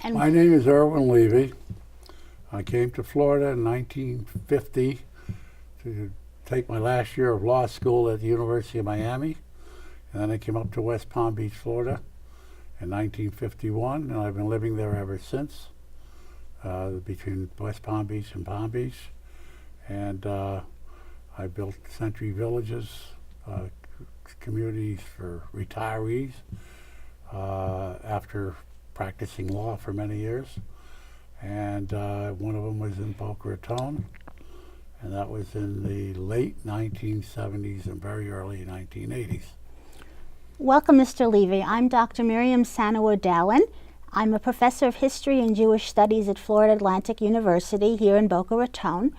And My name is Irwin Levy. I came to Florida in 1950 to take my last year of law school at the University of Miami. And then I came up to West Palm Beach, Florida in 1951, and I've been living there ever since, between West Palm Beach and Palm Beach. And I built century villages, communities for retirees after practicing law for many years. And one of them was in Boca Raton, and that was in the late 1970s and very early 1980s. welcome, Mr. Levy. I'm Dr. Miriam Sanoa-Dallin. I'm a professor of history and Jewish studies at Florida Atlantic University here in Boca Raton.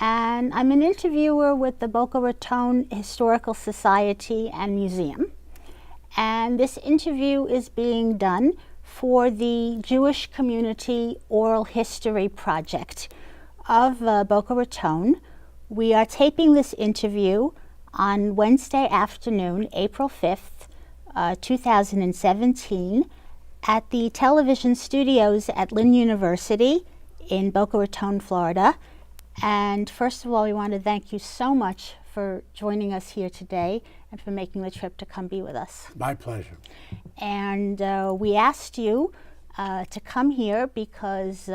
And I'm an interviewer with the Boca Raton Historical Society and Museum. And this interview is being done for the Jewish Community Oral History Project of Boca Raton. We are taping this interview on Wednesday afternoon, April 5th, 2017, at the television studios at Lynn University in Boca Raton, Florida. And first of all, we want to thank you so much for joining us here today and for making the trip to come be with us. My pleasure. And we asked you to come here because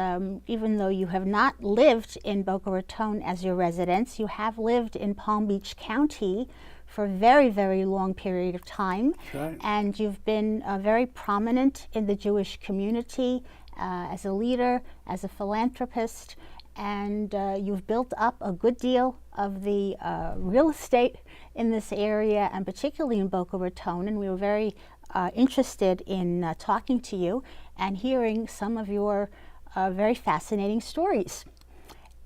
even though you have not lived in Boca Raton as your residence, you have lived in Palm Beach County for a very, very long period of time. Right. And you've been very prominent in the Jewish community as a leader, as a philanthropist, and you've built up a good deal of the real estate in this area, and particularly in Boca Raton. And we were very interested in talking to you and hearing some of your very fascinating stories.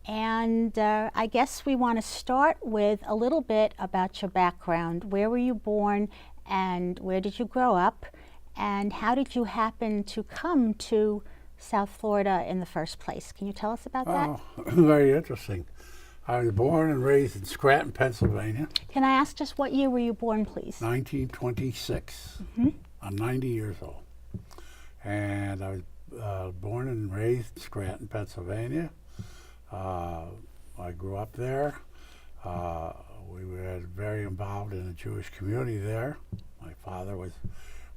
And I guess we want to start with a little bit about your background. Where were you born, and where did you grow up, and how did you happen to come to South Florida in the first place? Can you tell us about that? Oh, very interesting. I was born and raised in Scranton, Pennsylvania, Can I ask just what year were you born, please? 1926. I'm 90 years old. And I was born and raised in Scranton, Pennsylvania. I grew up there. We were very involved in the Jewish community there. My father was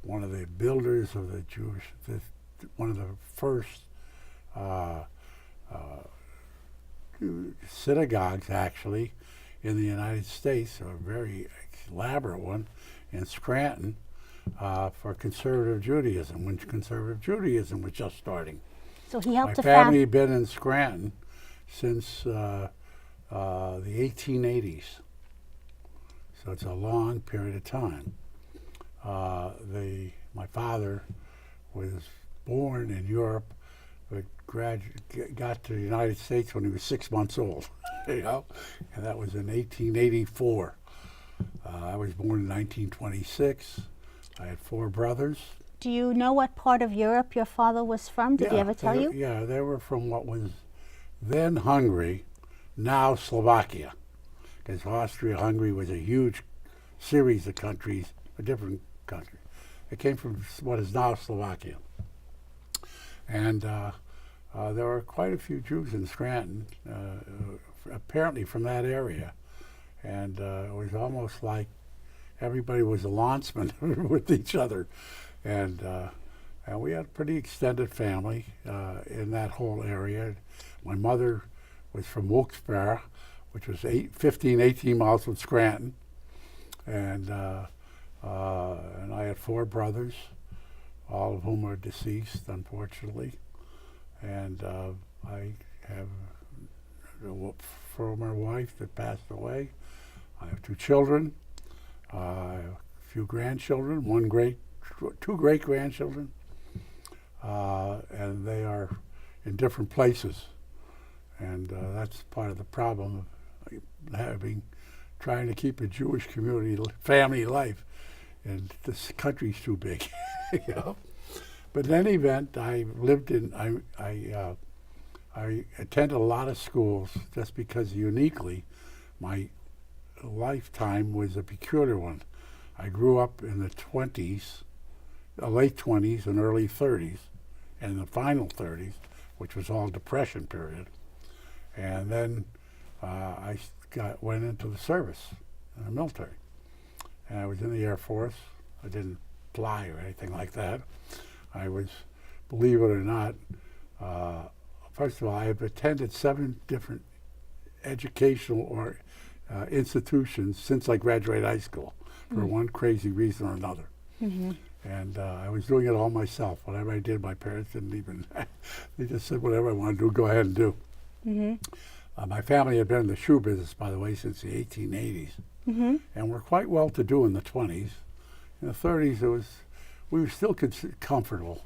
one of the builders of the one of the first synagogues, actually, in the United States, a very elaborate one in Scranton for conservative Judaism, when conservative Judaism was just starting. So he helped My to family had been in Scranton since the 1880s, so it's a long period of time. My father was born in Europe, but got to the United States when he was 6 months old, you know, and that was in 1884. I was born in 1926. I had 4 brothers. Do you know what part of Europe your father was from? Did he ever tell you? Yeah, they were from what was then Hungary, now Slovakia, because Austria-Hungary was a huge series of countries, a different country. It came from what is now Slovakia. And there were quite a few Jews in Scranton, apparently from that area. And it was almost like everybody was a landsman with each other. And we had a pretty extended family in that whole area. My mother was from Wilkes-Barre, which was 18 miles from Scranton. And I had 4 brothers, all of whom are deceased, unfortunately. And I have a former wife that passed away. I have 2 children, a few grandchildren, 2 great-grandchildren, and they are in different places. And that's part of the problem of trying to keep a Jewish community, family life. And this country's too big, you know. But in any event, I attended a lot of schools just because uniquely my lifetime was a peculiar one. I grew up in the 20s, late 20s and early 30s and the final 30s, which was all Depression period. And then went into the service in the military. And I was in the Air Force. I didn't fly or anything like that. I was, believe it or not, first of all, I have attended 7 different educational or institutions since I graduated high school for one crazy reason or another. Mm-hmm. And I was doing it all myself. Whatever I did, my parents didn't even, they just said, whatever I want to do, go ahead and do. Mm-hmm. My family had been in the shoe business, by the way, since the 1880s. Mm-hmm. And we're quite well to do in the 20s. In the 30s, we were still comfortable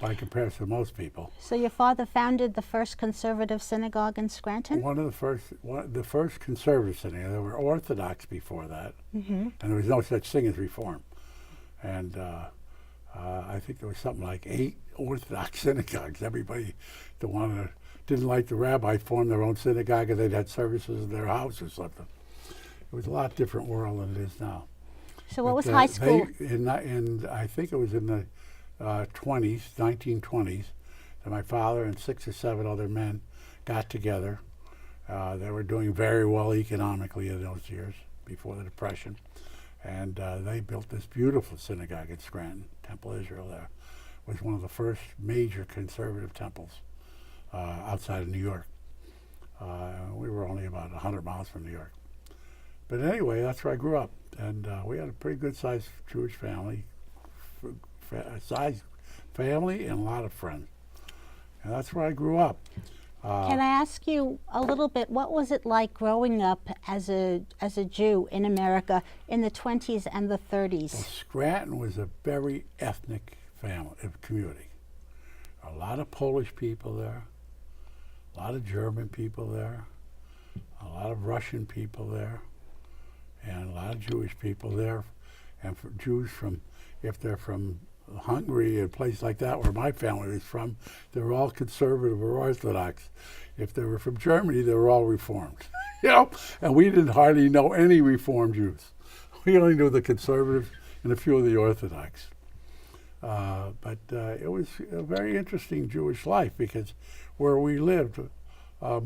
by comparison to most people. So your father founded the first conservative synagogue in Scranton? The first conservative synagogue. There were Orthodox before that, and there was no such thing as Reform. And I think there was something like 8 Orthodox synagogues. Everybody that didn't like the rabbi formed their own synagogue, and they'd had services in their house or something. It was a lot different world than it is now. So what was high school? I think it was in the 1920s, that my father and 6 or 7 other men got together. They were doing very well economically in those years before the Depression. And they built this beautiful synagogue in Scranton. Temple Israel there was one of the first major conservative temples outside of New York. We were only about 100 miles from New York. But anyway, that's where I grew up. And we had a pretty good-sized Jewish family, and a lot of friends. And that's where I grew up. Can I ask you a little bit, what was it like growing up as a Jew in America in the 20s and the 30s? Well, Scranton was a very ethnic community. A lot of Polish people there, a lot of German people there, a lot of Russian people there, and a lot of Jewish people there. And for Jews if they're from Hungary and places like that, where my family was from, they were all conservative or Orthodox. If they were from Germany, they were all Reformed. And we didn't hardly know any Reformed Jews. We only knew the conservatives and a few of the Orthodox. But it was a very interesting Jewish life, because where we lived, a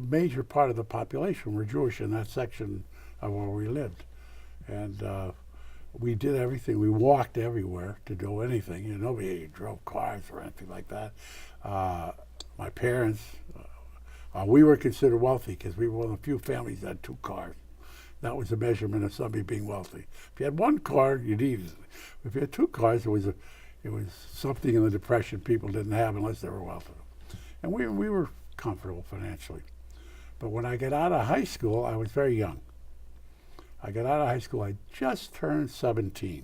major part of the population were Jewish in that section of where we lived. And we did everything. We walked everywhere to do anything. Nobody drove cars or anything like that. My parents, we were considered wealthy because we were one of the few families that had 2 cars. That was a measurement of somebody being wealthy. If you had 1 car, you needed it. If you had 2 cars, it was something in the Depression people didn't have unless they were wealthy. And we were comfortable financially. But when I got out of high school, I was very young. I got out of high school, I just turned 17.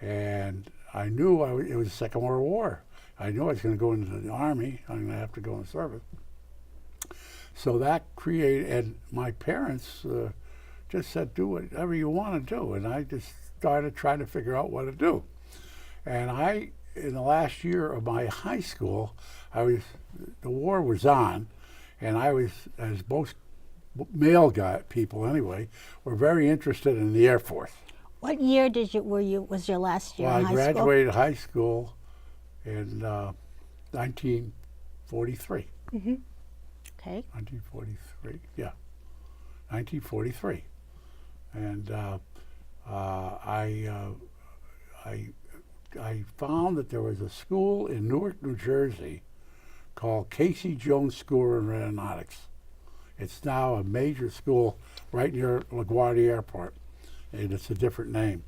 And I knew it was the Second World War. I knew I was going to go into the Army. I'm going to have to go in service. So that created, and my parents just said, do whatever you want to do. And I just started trying to figure out what to do. And in the last year of my high school, the war was on, and I was, as most male people anyway, were very interested in the Air Force. What year was your last year in high school? I graduated high school in 1943. Mm-hmm. Okay. 1943, yeah. 1943. And I found that there was a school in Newark, New Jersey called Casey Jones School of Aeronautics. It's now a major school right near LaGuardia Airport, and it's a different name.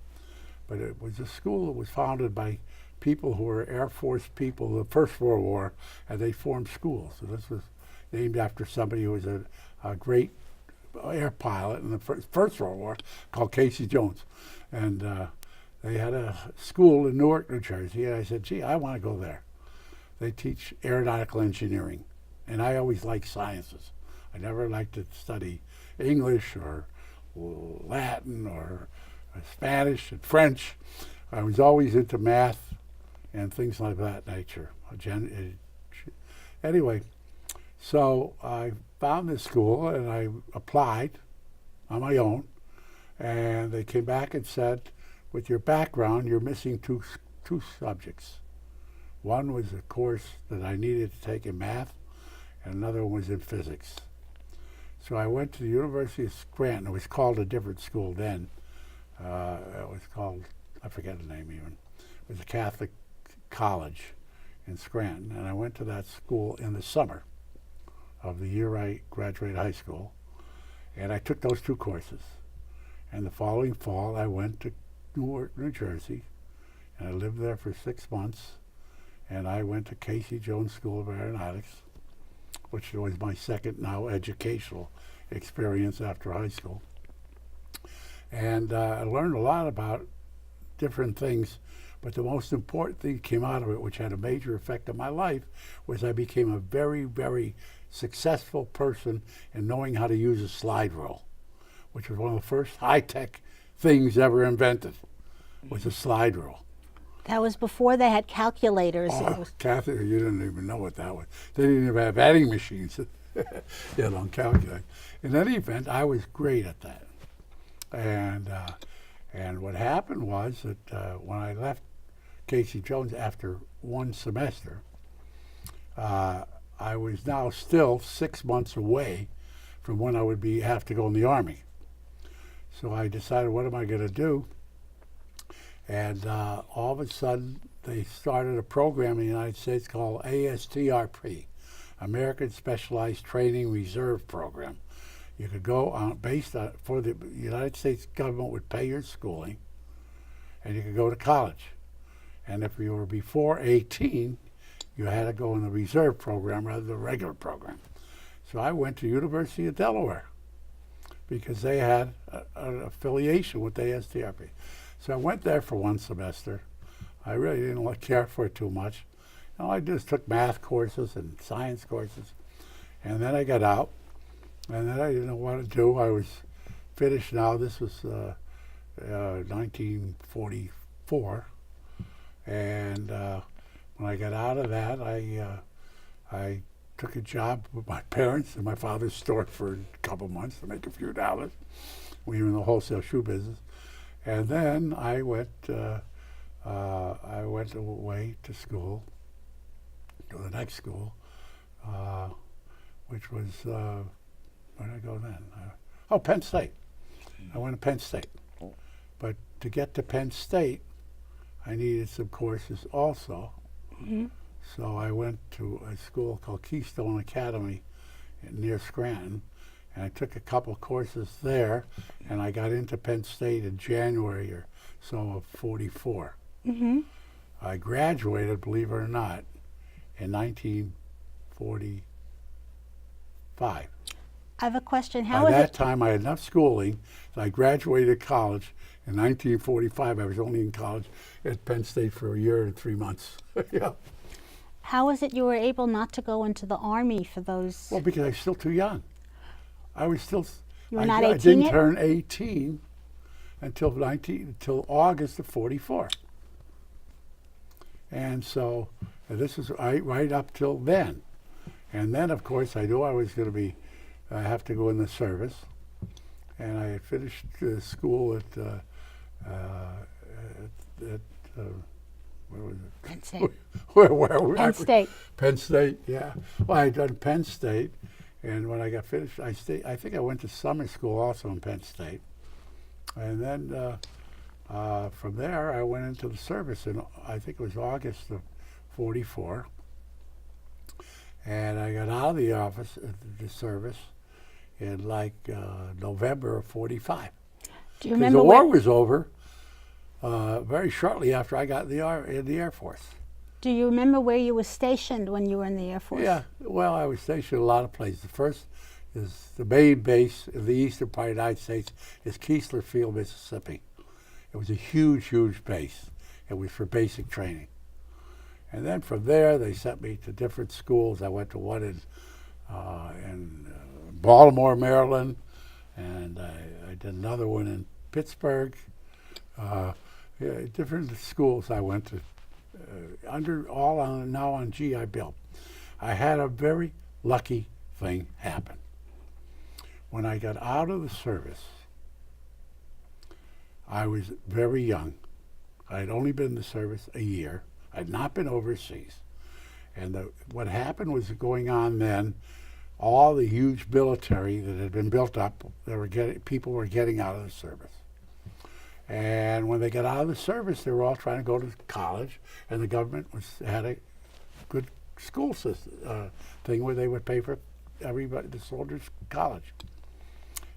But it was a school that was founded by people who were Air Force people of the First World War, and they formed schools. So this was named after somebody who was a great air pilot in the First World War called Casey Jones. And they had a school in Newark, New Jersey, and I said, gee, I want to go there. They teach aeronautical engineering, and I always liked sciences. I never liked to study English or Latin or Spanish and French. I was always into math and things like that nature. Anyway, so I found this school and I applied on my own, and they came back and said, with your background, you're missing two subjects. One was a course that I needed to take in math, and another one was in physics. So I went to the University of Scranton. It was called a different school then. It was called, I forget the name even. It was a Catholic college in Scranton, and I went to that school in the summer of the year I graduated high school, and I took those two courses. And the following fall, I went to Newark, New Jersey, and I lived there for 6 months, and I went to Casey Jones School of Aeronautics, which was my second now educational experience after high school. And I learned a lot about different things, but the most important thing that came out of it, which had a major effect on my life, was I became a very, very successful person in knowing how to use a slide rule, which was one of the first high-tech things ever invented, was a slide rule. That was before they had calculators. Oh, Kathy, you didn't even know what that was. They didn't even have adding machines, on calculator. In any event, I was great at that. And what happened was that when I left Casey Jones after one semester, I was now still 6 months away from when I would have to go in the Army. So I decided, what am I going to do? And all of a sudden, they started a program in the United States called ASTRP, American Specialized Training Reserve Program. You could go on, for the United States government would pay your schooling, and you could go to college. And if you were before 18, you had to go in the reserve program rather than the regular program. So I went to University of Delaware because they had an affiliation with ASTRP. So I went there for one semester. I really didn't care for it too much. I just took math courses and science courses. And then I got out, and then I didn't know what to do. I was finished now. This was 1944. And when I got out of that, I took a job with my parents in my father's store for a couple months to make a few dollars. We were in the wholesale shoe business. And then I went away to school, to the next school, which was, where did I go then? Penn State. I went to Penn State. But to get to Penn State, I needed some courses also. Mm-hmm. So I went to a school called Keystone Academy near Scranton, and I took a couple courses there, and I got into Penn State in January or so of 44. Mm-hmm. I graduated, believe it or not, in 1945. I have a question. By that time, I had enough schooling that I graduated college in 1945. I was only in college at Penn State for a year and 3 months. Yeah. How is it you were able not to go into the Army for those? Well, because I was still too young. I was still. You were not 18 I didn't yet? turn 18 until August of 44. And so this is right up till then. And then, of course, I knew I was going to have to go in the service. And I had finished school at where was it? Penn State. Where Penn State. Penn State, yeah. Well, I had done Penn State, and when I got finished, I think I went to summer school also in Penn State. And then from there, I went into the service, and I think it was August of 44. And I got out of the service in November of 45. Do you remember the war was over very shortly after I got in the Air Force. Do you remember where you were stationed when you were in the Air Force? Yeah, well, I was stationed in a lot of places. The first is the main base in the eastern part of the United States is Keesler Field, Mississippi. It was a huge, huge base. It was for basic training. And then from there, they sent me to different schools. I went to one in Baltimore, Maryland, and I did another one in Pittsburgh. Different schools I went to, now on GI Bill. I had a very lucky thing happen. When I got out of the service, I was very young. I had only been in the service a year. I had not been overseas. And what happened was going on then, all the huge military that had been built up, people were getting out of the service. And when they got out of the service, they were all trying to go to college, and the government had a good school system thing where they would pay for everybody, the soldiers, college.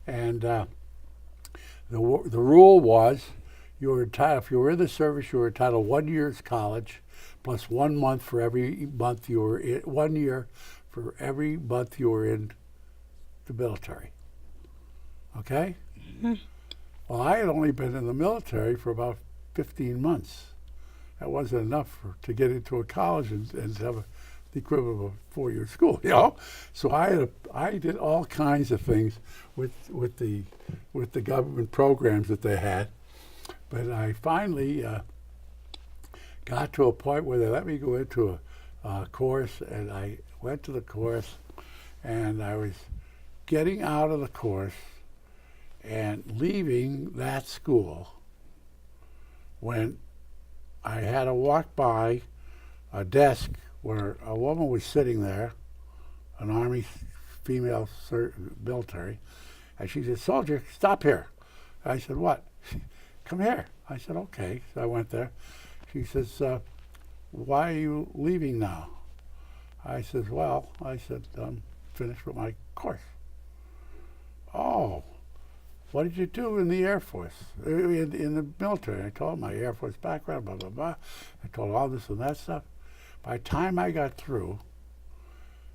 And the rule was, you were entitled, if you were in the service, you were entitled 1 year's college, plus 1 month for every month you were in, 1 year for every month you were in the military. Okay? Mm-hmm. Well, I had only been in the military for about 15 months. That wasn't enough to get into a college and have the equivalent of a 4-year school, you know. So I did all kinds of things with the government programs that they had, but I finally got to a point where they let me go into a course, and I went to the course, and I was getting out of the course and leaving that school when I had to walk by a desk where a woman was sitting there, an Army female military, and she said, "Soldier, stop here." I said, "What?" "Come here." I said, "Okay." So I went there. She says, "Why are you leaving now?" I said, "Well," I said, "I'm finished with my course." "Oh, what did you do in the Air Force, in the military?" I told my Air Force background, blah, blah, blah. I told all this and that stuff. By the time I got through,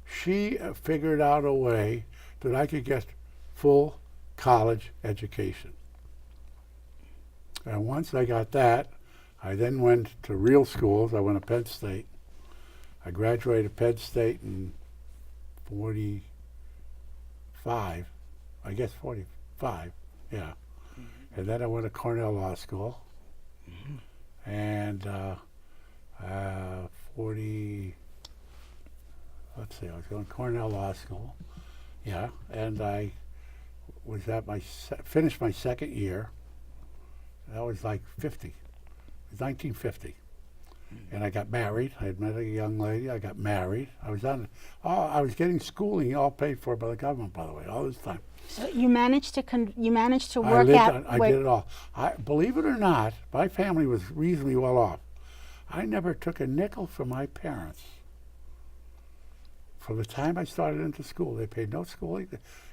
she figured out a way that I could get full college education. And once I got that, I then went to real schools. I went to Penn State. I graduated Penn State in 45, I guess 45, yeah. Mm-hmm. And then I went to Cornell Law School. Mm-hmm. And let's see, I was going to Cornell Law School, yeah. And I was at finished my second year. That was like 50. It was 1950. And I got married. I had met a young lady. I got married. I was getting schooling all paid for by the government, by the way, all this time. So you managed to work out. I did it all. Believe it or not, my family was reasonably well off. I never took a nickel from my parents. From the time I started into school, they paid no schooling.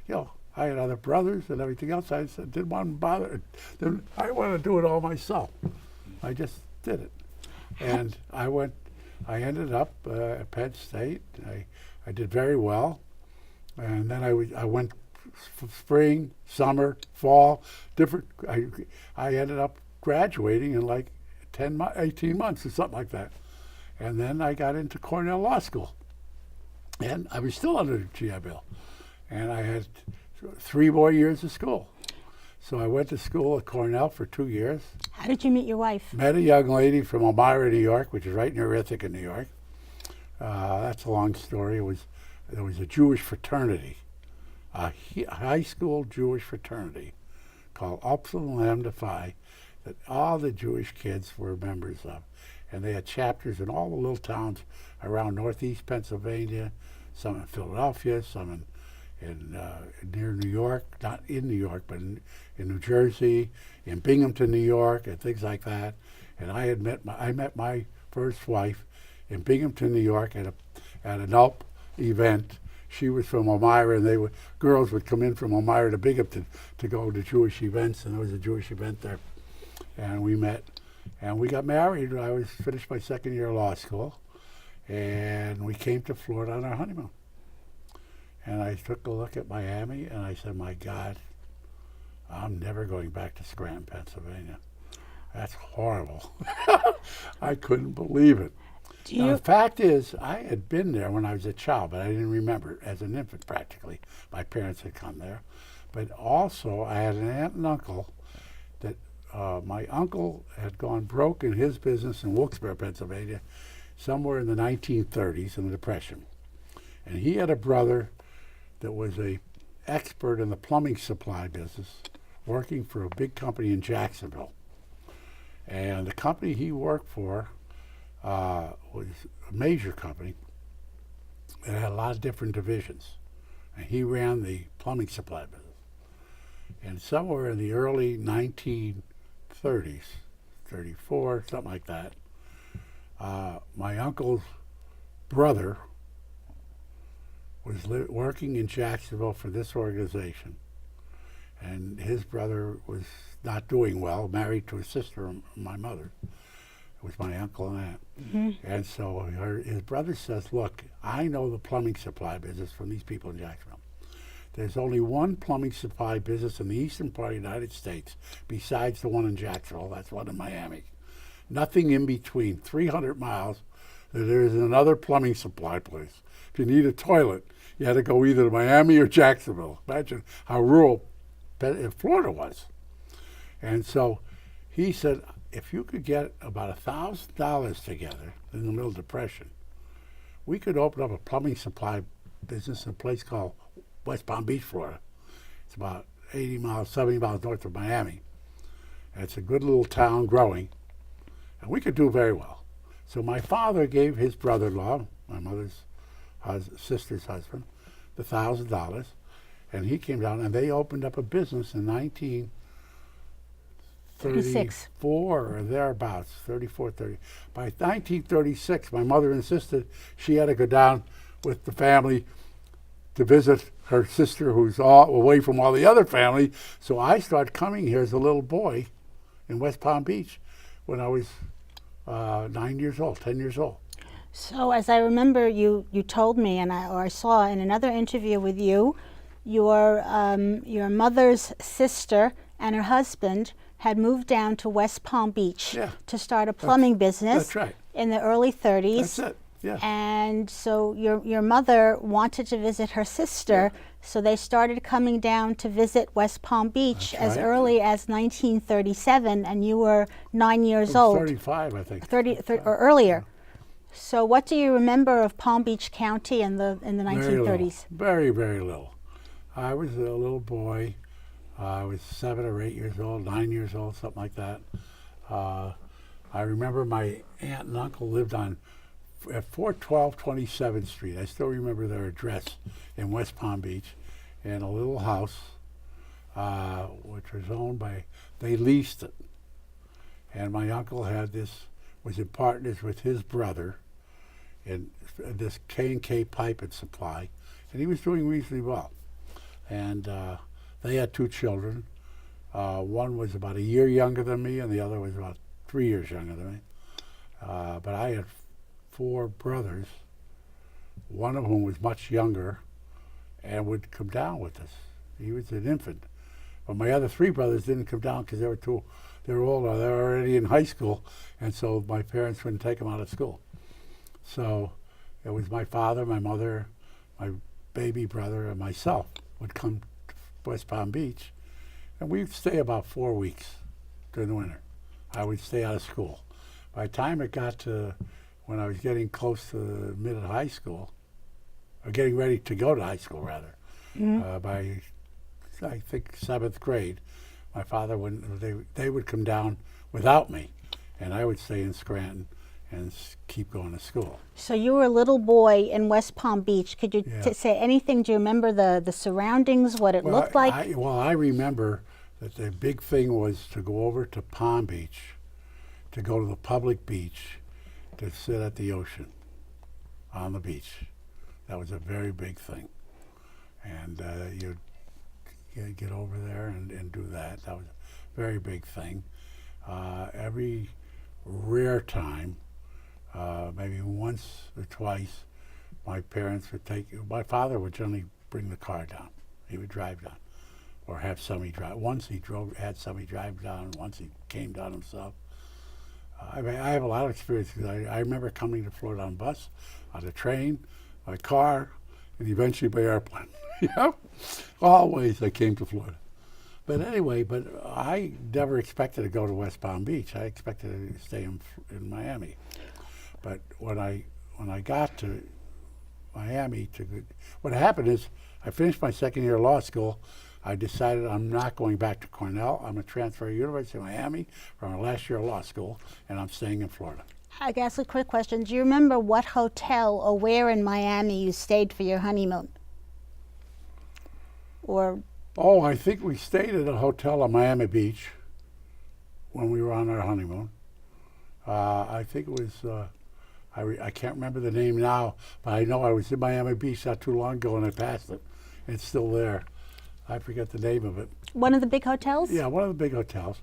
You know, I had other brothers and everything else. I didn't want to bother. I wanted to do it all myself. I just did it. And I ended up at Penn State. I did very well. And then I went spring, summer, fall, different. I ended up graduating in like 18 months or something like that. And then I got into Cornell Law School. And I was still under the GI Bill. And I had 3 more years of school. So I went to school at Cornell for 2 years. How did you meet your wife? Met a young lady from Elmira, New York, which is right near Ithaca, New York. That's a long story. There was a Jewish fraternity, a high school Jewish fraternity called Upsilon Lambda Phi that all the Jewish kids were members of. And they had chapters in all the little towns around northeast Pennsylvania, some in Philadelphia, some in near New York, not in New York, but in New Jersey, in Binghamton, New York, and things like that. And I met my first wife in Binghamton, New York, at an ULP event. She was from Elmira, and girls would come in from Elmira to Binghamton to go to Jewish events, and there was a Jewish event there. And we met, and we got married. I finished my second year of law school, and we came to Florida on our honeymoon. And I took a look at Miami, and I said, "My God, I'm never going back to Scranton, Pennsylvania. That's horrible." I couldn't believe it. Now, the fact is, I had been there when I was a child, but I didn't remember it. As an infant, practically. My parents had come there. But also, I had an aunt and uncle that my uncle had gone broke in his business in Wilkes-Barre, Pennsylvania, somewhere in the 1930s in the Depression. And he had a brother that was an expert in the plumbing supply business, working for a big company in Jacksonville. And the company he worked for was a major company that had a lot of different divisions. And he ran the plumbing supply business. And somewhere in the early 1930s, 34, something like that, my uncle's brother was working in Jacksonville for this organization. And his brother was not doing well, married to a sister of my mother. It was my uncle and aunt. Mm-hmm. And so his brother says, look, I know the plumbing supply business from these people in Jacksonville. There's only one plumbing supply business in the eastern part of the United States besides the one in Jacksonville. That's one in Miami. Nothing in between. 300 miles, there is another plumbing supply place. If you need a toilet, you had to go either to Miami or Jacksonville. Imagine how rural Florida was. And so he said, if you could get about $1,000 together in the middle depression, we could open up a plumbing supply business in a place called West Palm Beach, Florida. It's about 80 miles, 70 miles north of Miami. And it's a good little town growing. And we could do very well. So my father gave his brother-in-law, my mother's sister's husband, the $1,000. And he came down and they opened up a business in 1934 or thereabouts, 34, 30. By 1936, my mother insisted she had to go down with the family to visit her sister who's all away from all the other family. So I started coming here as a little boy in West Palm Beach when I was 9 years old, 10 years old. So as I remember, you told me, and I saw in another interview with you, your mother's sister and her husband had moved down to West Palm Beach to start a plumbing business. That's right. In the early 30s. That's it. Yeah. And so your mother wanted to visit her sister, so they started coming down to visit West Palm Beach as early as 1937, and you were 9 years old. 35, I think. 30 or earlier. So what do you remember of Palm Beach County in the 1930s? Very, very little. I was a little boy. I was 7 or 8 years old, 9 years old, something like that. I remember my aunt and uncle lived at 412 27th Street. I still remember their address in West Palm Beach, in a little house, which was owned by, they leased it. And my uncle was in partners with his brother in this K&K pipe and supply, and he was doing reasonably well. And they had 2 children. One was about a year younger than me, and the other was about 3 years younger than me. But I had 4 brothers, one of whom was much younger and would come down with us. He was an infant. But my other 3 brothers didn't come down because they were older. They were already in high school, and so my parents wouldn't take them out of school. So it was my father, my mother, my baby brother, and myself would come to West Palm Beach, and we'd stay about 4 weeks during the winter. I would stay out of school. By the time it got to when I was getting close to the middle of high school, or getting ready to go to high school, rather, by, I think, 7th grade, my father they would come down without me, and I would stay in Scranton and keep going to school. So you were a little boy in West Palm Beach. Could you say anything? Do you remember the surroundings, what it looked like? I remember that the big thing was to go over to Palm Beach, to go to the public beach, to sit at the ocean on the beach. That was a very big thing. And you'd get over there and do that. That was a very big thing. Every rare time, maybe once or twice, my father would generally bring the car down. He would drive down, or have somebody drive. Once he had somebody drive down, once he came down himself. I have a lot of experience, because I remember coming to Florida on bus, on a train, by car, and eventually by airplane. Always I came to Florida. But anyway, I never expected to go to West Palm Beach. I expected to stay in Miami. But when I got to Miami, what happened is I finished my second year of law school. I decided I'm not going back to Cornell. I'm going to transfer to University of Miami for my last year of law school, and I'm staying in Florida. I guess a quick question. Do you remember what hotel or where in Miami you stayed for your honeymoon? Or Oh, I think we stayed at a hotel on Miami Beach when we were on our honeymoon. I think it was, I can't remember the name now, but I know I was in Miami Beach not too long ago and I passed it. It's still there. I forget the name of it. one of the big hotels? Yeah, one of the big hotels.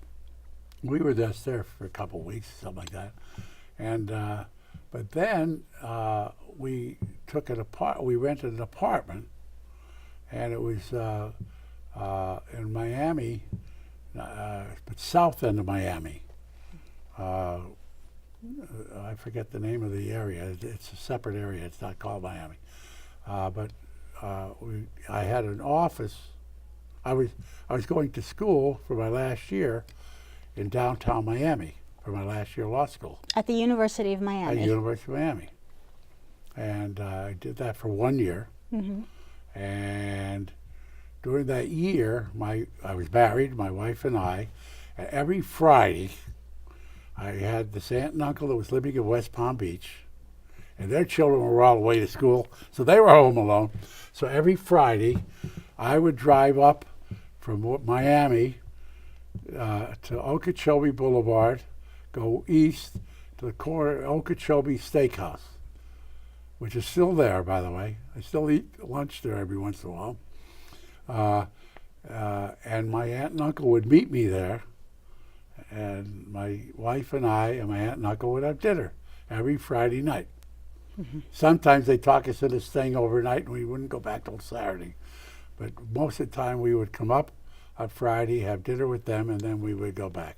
We were just there for a couple of weeks, something like that. And but then we took we rented an apartment, and it was in Miami, but south end of Miami. I forget the name of the area. It's a separate area. It's not called Miami. But I had an office. I was going to school for my last year in downtown Miami for my last year of law school At the University of at Miami. University of Miami. And I did that for 1 year. Mhm. And during that year, I was married, my wife and I, and every Friday, I had this aunt and uncle that was living in West Palm Beach, and their children were all away to school, so they were home alone. So every Friday, I would drive up from Miami to Okeechobee Boulevard, go east to the corner of Okeechobee Steakhouse, which is still there, by the way. I still eat lunch there every once in a while. And my aunt and uncle would meet me there, and my wife and I and my aunt and uncle would have dinner every Friday night. Mm-hmm. Sometimes they'd talk us into staying overnight, and we wouldn't go back till Saturday. But most of the time, we would come up on Friday, have dinner with them, and then we would go back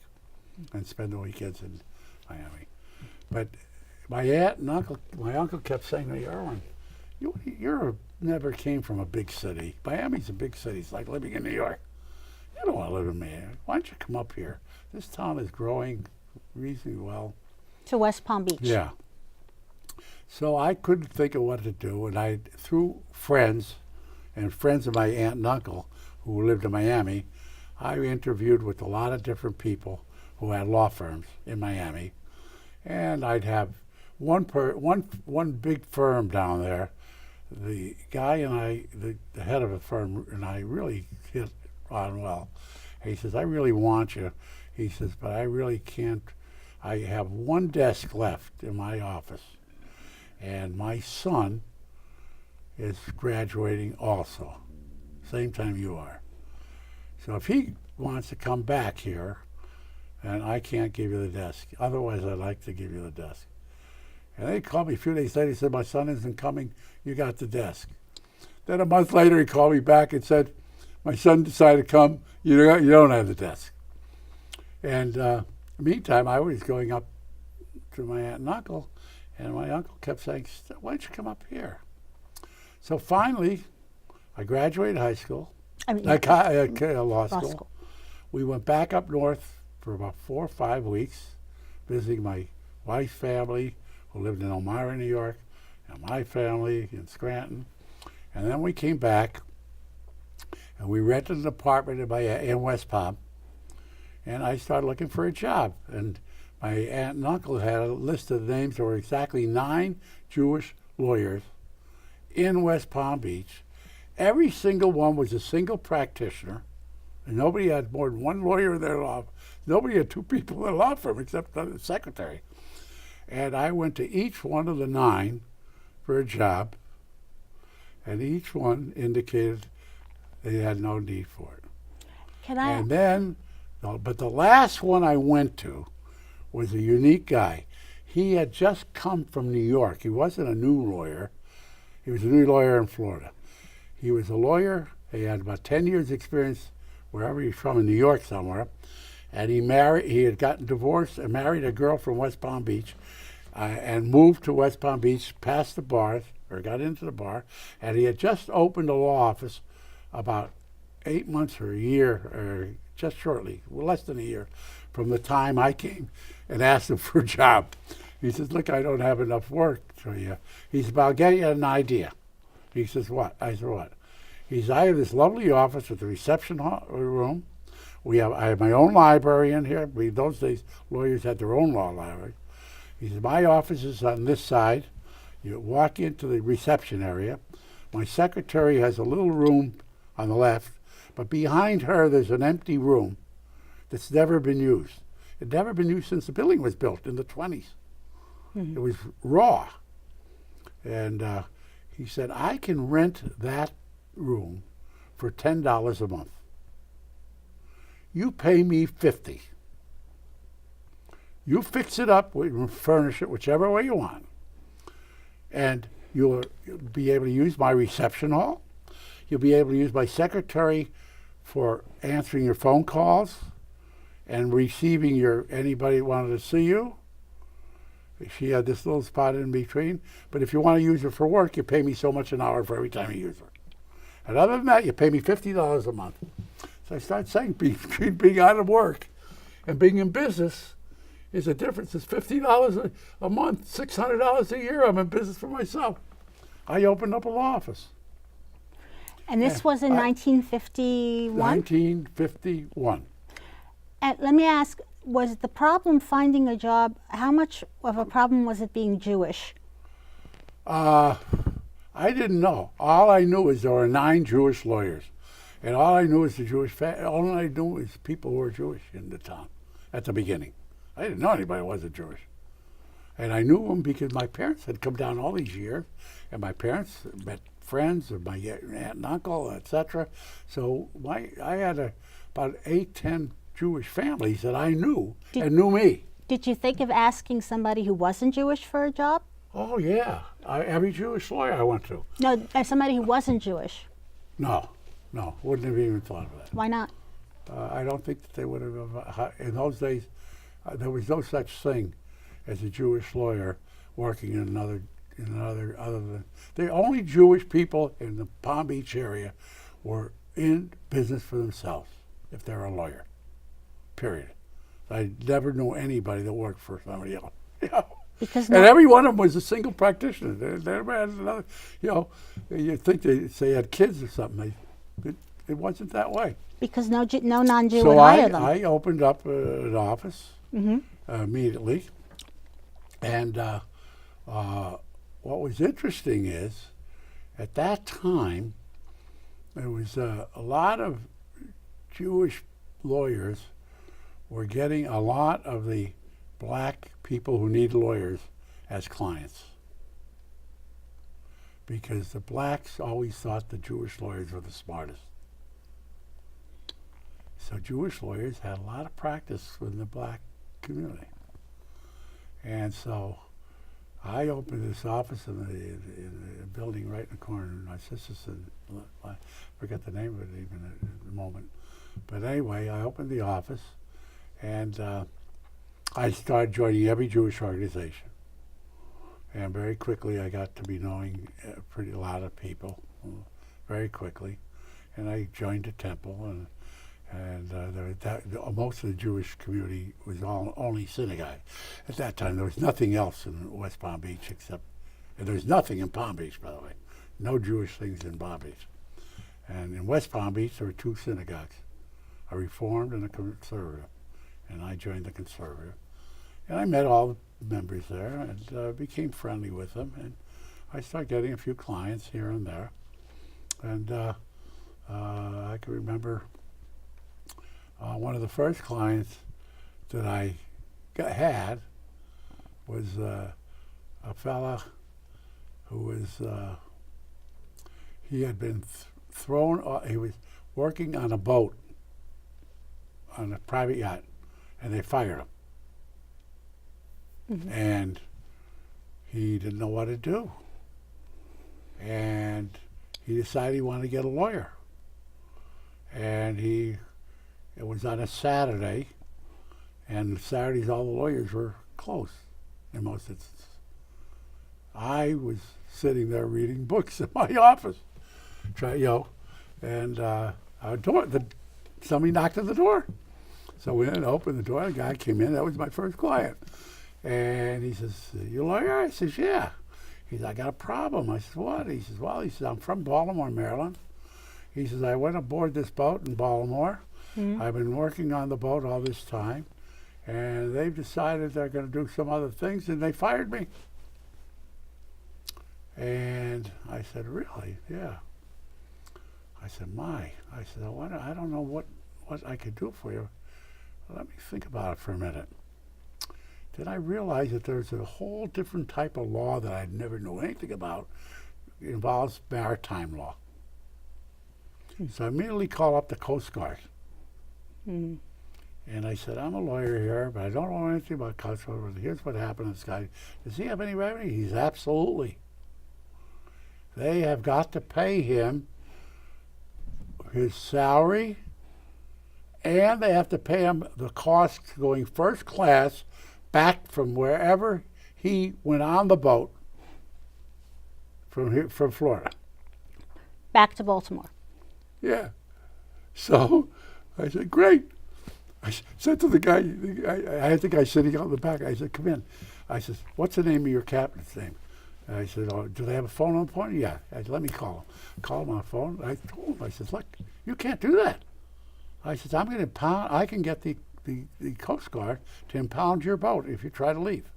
and spend the weekends in Miami. But my aunt and uncle, my uncle kept saying to me, Irwin, you never came from a big city. Miami's a big city. It's like living in New York. You don't want to live in Miami. Why don't you come up here? This town is growing reasonably well. To West Palm Beach. Yeah. So I couldn't think of what to do, and through friends and friends of my aunt and uncle who lived in Miami, I interviewed with a lot of different people who had law firms in Miami, and I'd have one big firm down there. The guy and I, the head of the firm, and I really hit on well. He says, I really want you. He says, but I really can't. I have one desk left in my office, and my son is graduating also, same time you are. So if he wants to come back here, and I can't give you the desk. Otherwise, I'd like to give you the desk. And they called me a few days later and said, my son isn't coming, you got the desk. Then a month later, he called me back and said, my son decided to come, you don't have the desk. And meantime, I was going up to my aunt and uncle, and my uncle kept saying, why don't you come up here? So finally, I graduated high school, law school. We went back up north for about 4 or 5 weeks, visiting my wife's family, who lived in Elmira, New York, and my family in Scranton. And then we came back, and we rented an apartment in West Palm, and I started looking for a job. And my aunt and uncle had a list of names. There were exactly 9 Jewish lawyers in West Palm Beach. Every single one was a single practitioner, and nobody had more than one lawyer in their law. Nobody had 2 people in their law firm except the secretary. And I went to each one of the 9 for a job, and each one indicated they had no need for it. And then, but the last one I went to was a unique guy. He had just come from New York. He wasn't a new lawyer. He was a new lawyer in Florida. He was a lawyer. He had about 10 years experience wherever he's from, in New York somewhere. And he had gotten divorced and married a girl from West Palm Beach and moved to West Palm Beach, passed the bar, or got into the bar, and he had just opened a law office about 8 months or a year, or just shortly, less than a year, from the time I came and asked him for a job. He says, look, I don't have enough work for you. He says, but I'll get you an idea. He says, what? I said, what? He says, I have this lovely office with a reception room. I have my own library in here. Those days, lawyers had their own law library. He said, my office is on this side. You walk into the reception area. My secretary has a little room on the left, but behind her there's an empty room that's never been used. It never been used since the building was built in the 20s. Mm-hmm. It was raw. And he said, I can rent that room for $10 a month. You pay me $50. You fix it up, furnish it whichever way you want. And you'll be able to use my reception hall. You'll be able to use my secretary for answering your phone calls and receiving anybody who wanted to see you. She had this little spot in between. But if you want to use her for work, you pay me so much an hour for every time you use her. And other than that, you pay me $50 a month. So I started saying between being out of work and being in business is a difference. It's $50 a month, $600 a year. I'm in business for myself. I opened up a law office. And this was in 1951? 1951. And let me ask, was the problem finding a job, how much of a problem was it being Jewish? I didn't know. All I knew is there were 9 Jewish lawyers. And all I knew is the Jewish all I knew is people who were Jewish in the town at the beginning. I didn't know anybody who wasn't Jewish. And I knew them because my parents had come down all these years, and my parents met friends of my aunt and uncle, etc. So I had about 8, 10 Jewish families that I knew and knew me. Did you think of asking somebody who wasn't Jewish for a job? Oh, yeah. Every Jewish lawyer I went to. No, somebody who wasn't Jewish. No, wouldn't have even thought of that. Why not? I don't think that they would have. In those days, there was no such thing as a Jewish lawyer working in another other than the only Jewish people in the Palm Beach area were in business for themselves if they're a lawyer. Period. I never knew anybody that worked for somebody else. Because and every one of them was a single practitioner. They never had another. You'd think they had kids or something. It wasn't that way. Because no non-Jew So would hire them. I opened up an office immediately, and what was interesting is, at that time, there was a lot of Jewish lawyers were getting a lot of the black people who need lawyers as clients, because the blacks always thought the Jewish lawyers were the smartest. So Jewish lawyers had a lot of practice within the black community. And so I opened this office in the building right in the corner. My sister said, I forget the name of it even at the moment. But anyway, I opened the office, and I started joining every Jewish organization. And very quickly I got to be knowing a lot of people very quickly. And I joined a temple, and most of the Jewish community was only synagogue. At that time, there was nothing else in West Palm Beach except, and there's nothing in Palm Beach, by the way. No Jewish things in Palm Beach. And in West Palm Beach, there were 2 synagogues, a Reformed and a Conservative. And I joined the Conservative. And I met all the members there and became friendly with them. And I started getting a few clients here and there. And I can remember one of the first clients that I had was a fella who was, he had been thrown, he was working on a boat, on a private yacht, and they fired him. Mm-hmm. And he didn't know what to do. And he decided he wanted to get a lawyer. And it was on a Saturday, and Saturdays all the lawyers were closed in most instances. I was sitting there reading books in my office, and somebody knocked on the door. So we went and opened the door. The guy came in. That was my first client. And he says, "You a lawyer?" I says, "Yeah." He says, "I got a problem." I says, "What?" He says, "Well," he says, "I'm from Baltimore, Maryland." He says, "I went aboard this boat in Baltimore. Mm-hmm. I've been working on the boat all this time, and they've decided they're going to do some other things, and they fired me. And I said, really? Yeah. I said, I said, I don't know what I could do for you. Let me think about it for a minute. Then I realized that there's a whole different type of law that I never knew anything about. It involves maritime law. So I immediately called up the Coast Guard. Mm. And I said, I'm a lawyer here, but I don't know anything about Coast Guard. Here's what happened to this guy. Does he have any revenue? He's absolutely. They have got to pay him his salary, and they have to pay him the cost going first class back from wherever he went on the boat from Florida. Back to Baltimore. Yeah. So I said, great. I said to the guy, I had the guy sitting out in the back. I said, come in. I said, what's the name of your captain's name? And I said, oh, do they have a phone on point? Yeah. I said, let me call him. Call him on the phone. I told him, I said, look, you can't do that. I said, I'm going to impound. I can get the Coast Guard to impound your boat if you try to leave.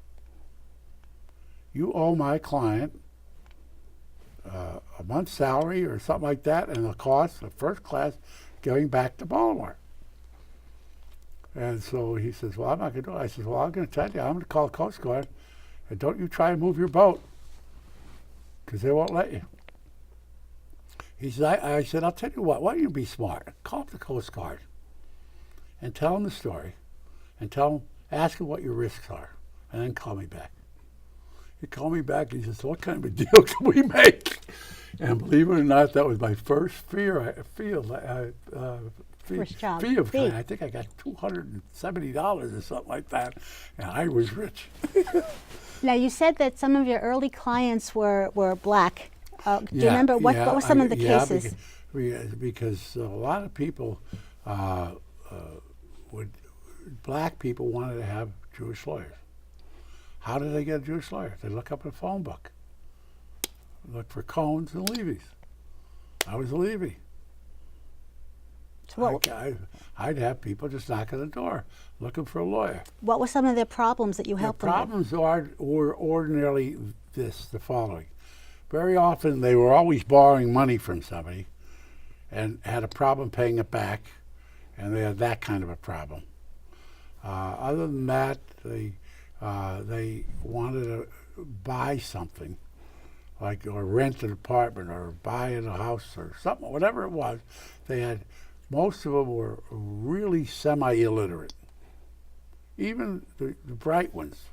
You owe my client a month's salary or something like that, and the cost of first class going back to Baltimore. And so he says, well, I'm not going to do it. I said, well, I'm going to tell you, I'm going to call the Coast Guard, and don't you try to move your boat, because they won't let you. He said, I said, I'll tell you what, why don't you be smart? Call up the Coast Guard and tell them the story, and ask them what your risks are, and then call me back. He called me back, and he says, what kind of a deal can we make? And believe it or not, that was my first fee of client. I think I got $270 or something like that, and I was rich. Now, you said that some of your early clients were black. Do you remember what were some of the cases? Because a lot of people black people wanted to have Jewish lawyers. How did they get a Jewish lawyer? They look up a phone book. Look for Cohns and Levy's. I was a Levy. So I'd have people just knock on the door looking for a lawyer. What were some of their problems that you helped them with? The problems were ordinarily the following. Very often they were always borrowing money from somebody and had a problem paying it back, and they had that kind of a problem. Other than that, they wanted to buy something, or rent an apartment or buy a house or something, whatever it was. Most of them were really semi-illiterate. Even the bright ones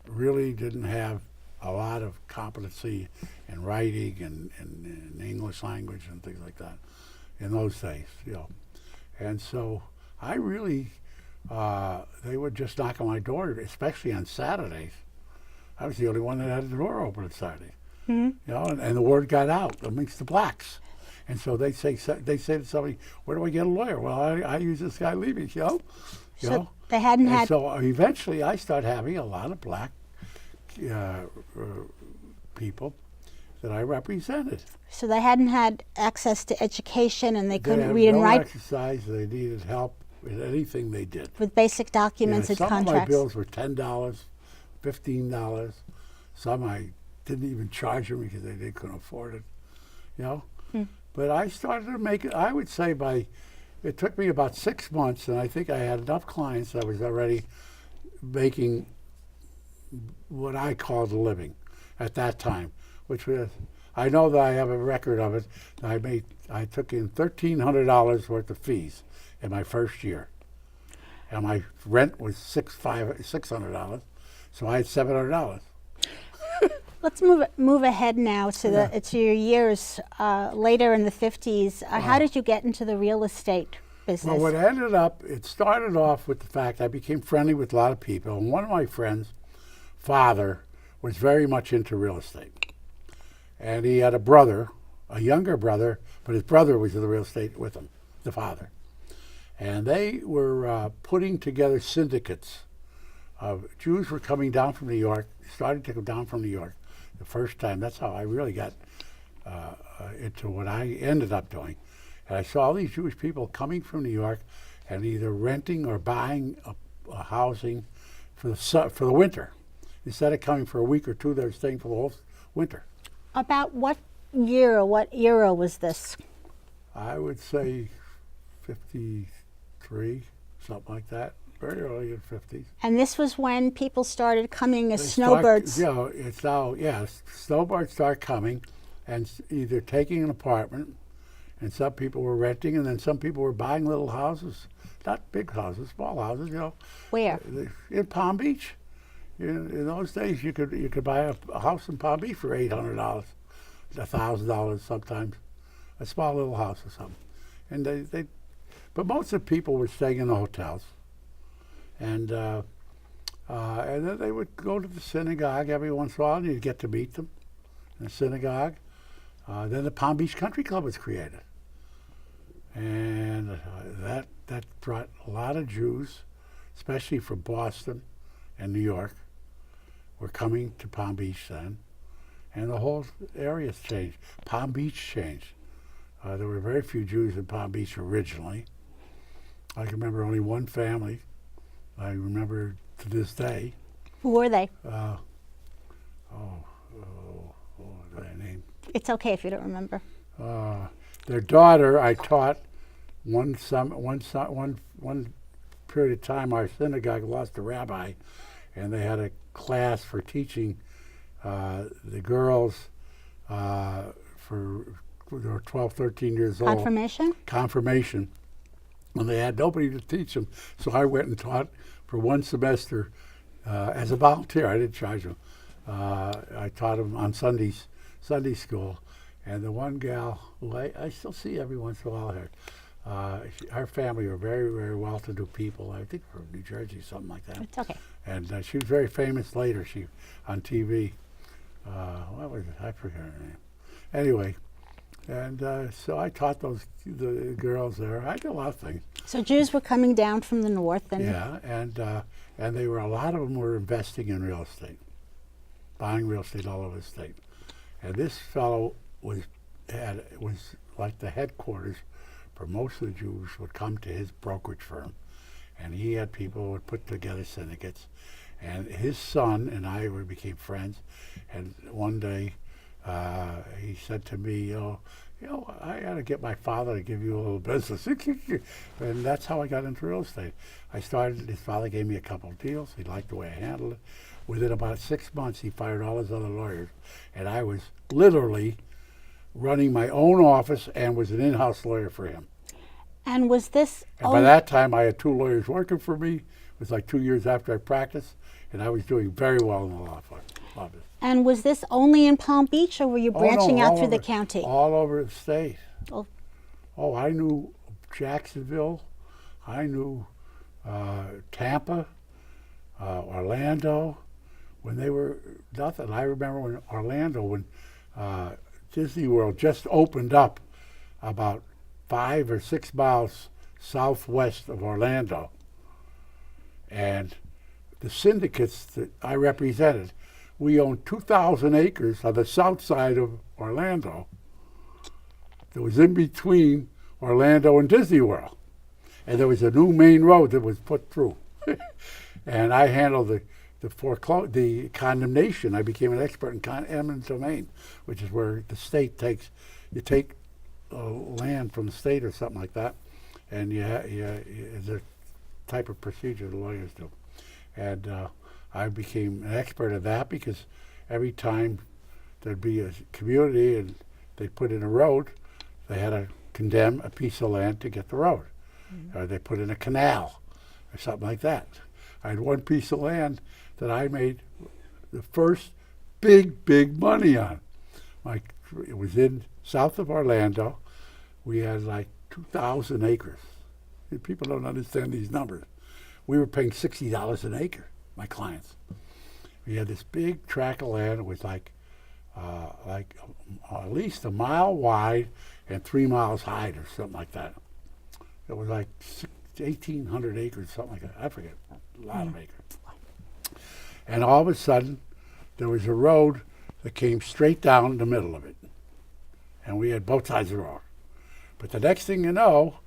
really didn't have a lot of competency in writing and English language and things like that in those days, And so I really, they would just knock on my door, especially on Saturdays. I was the only one that had the door open on Saturday. Mm-hmm. And the word got out amongst the blacks. And so they say to somebody, where do I get a lawyer? Well, I use this guy Levy, So they hadn't had. So eventually I started having a lot of black people that I represented. So they hadn't had access to education, and they couldn't read and no write. Exercise. They needed help with anything they did. With basic documents and contracts. Some of my bills were $10, $15. Some I didn't even charge them because they couldn't afford it. But I started to make it. I would say it took me about 6 months, and I think I had enough clients that I was already making what I called a living at that time, which was, I know that I have a record of it. I took in $1,300 worth of fees in my first year, and my rent was $600, so I had $700. Let's move ahead now to your years later in the 50s. How did you get into the real estate business? Well, it started off with the fact I became friendly with a lot of people, and one of my friends' father was very much into real estate. And he had a younger brother, but his brother was in the real estate with him, the father. And they were putting together syndicates of Jews were coming down from New York, started to come down from New York the first time. That's how I really got into what I ended up doing. And I saw all these Jewish people coming from New York and either renting or buying housing for the winter. Instead of coming for a week or two, they're staying for the whole winter. About what year or what era was this? I would say 53, something like that. Very early in the 50s. And this was when people started coming as They snowbirds. It's now, snowbirds start coming and either taking an apartment, and some people were renting, and then some people were buying little houses, not big houses, small houses, Where? in Palm Beach. In those days, you could buy a house in Palm Beach for $800, $1,000 sometimes, a small little house or something. And but most of the people were staying in the hotels, and then they would go to the synagogue every once in a while, and you'd get to meet them in the synagogue. Then the Palm Beach Country Club was created, and that brought a lot of Jews, especially from Boston and New York, were coming to Palm Beach then, and the whole area's changed. Palm Beach changed. There were very few Jews in Palm Beach originally. I can remember only one family. I remember to this day. Who were they? What was their name? It's okay if you don't remember. Their daughter, I taught one period of time. Our synagogue lost a rabbi, and they had a class for teaching the girls they were 12, 13 years old. Confirmation. And they had nobody to teach them. So I went and taught for one semester as a volunteer. I didn't charge them. I taught them on Sunday school. And the one gal who I still see every once in a while here, her family were very, very well-to-do people. I think from New Jersey, something like that. It's okay. And she was very famous later. She on TV. What was it? I forget her name. Anyway, and so I taught the girls there. I did a lot of things. So Jews were coming down from the north, and yeah, and they were, a lot of them were investing in real estate, buying real estate all over the state. And this fellow was like the headquarters for most of the Jews would come to his brokerage firm, and he had people who would put together syndicates. And his son and I became friends. And one day he said to me, I got to get my father to give you a little business. And that's how I got into real estate. His father gave me a couple of deals. He liked the way I handled it. Within about 6 months, he fired all his other lawyers. And I was literally running my own office and was an in-house lawyer for him. And was this... And by that time, I had 2 lawyers working for me. It was like 2 years after I practiced, and I was doing very well in the law office. And was this only in Palm Beach, or were you branching out through over, the county? All over the state. Oh, I knew Jacksonville. I knew Tampa, Orlando, when they were nothing. I remember when Orlando, Disney World just opened up about 5 or 6 miles southwest of Orlando. And the syndicates that I represented, we owned 2,000 acres on the south side of Orlando that was in between Orlando and Disney World. And there was a new main road that was put through. And I handled the condemnation. I became an expert in eminent domain, which is where the state you take land from the state or something like that, and it's a type of procedure the lawyers do. And I became an expert at that because every time there'd be a community and they'd put in a road, they had to condemn a piece of land to get the road. Mm-hmm. Or they put in a canal or something like that. I had one piece of land that I made the first big money on. It was in south of Orlando. We had like 2,000 acres. People don't understand these numbers. We were paying $60 an acre, my clients. We had this big tract of land. It was like at least a mile wide and 3 miles high or something like that. It was like 1,800 acres, something like that. I forget, a lot of acres. And all of a sudden, there was a road that came straight down the middle of it. And we had both sides of the road. But the next thing you know,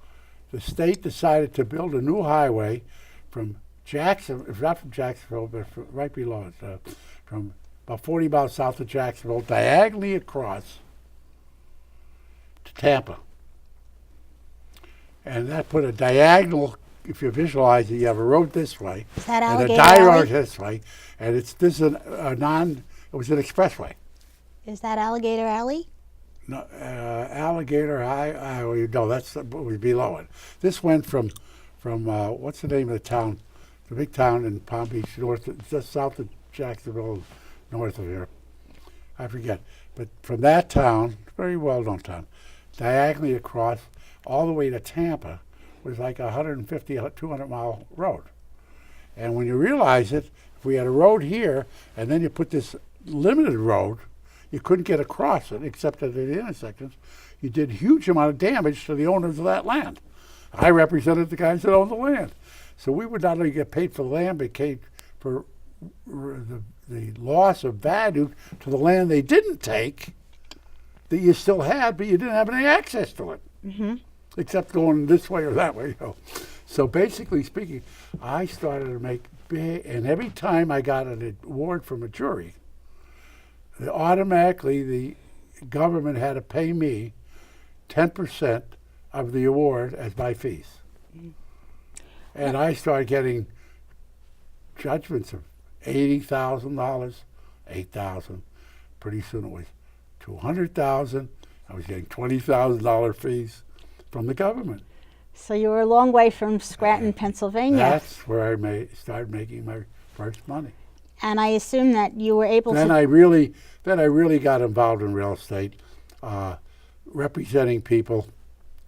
the state decided to build a new highway from Jackson, it's not from Jacksonville, but right below it, from about 40 miles south of Jacksonville, diagonally across to Tampa. And that put a diagonal, if you visualize it, you have a road this way, Is that and a Alligator diagonal Alley? this way, and this is it was an expressway. Is that Alligator Alley? No, Alligator no, that's was below it. This went from what's the name of the town, the big town in Palm Beach, just south of Jacksonville, north of here. I forget, but from that town, very well-known town, diagonally across all the way to Tampa was like a 150, 200-mile road. And when you realize it, if we had a road here and then you put this limited road, you couldn't get across it except at the intersections. You did huge amount of damage to the owners of that land. I represented the guys that owned the land. So we would not only get paid for the land, but paid for the loss of value to the land they didn't take that you still had, but you didn't have any access to it. Mm-hmm. Except going this way or that way. So basically speaking, I started to make big, and every time I got an award from a jury, automatically the government had to pay me 10% of the award as my fees. Mm-hmm. And I started getting judgments of $80,000, $8,000. Pretty soon it was $200,000. I was getting $20,000 fees from the government. So you were a long way from Scranton, Pennsylvania. That's where I started making my first money. And I assume that you were able Then to... I really got involved in real estate, representing people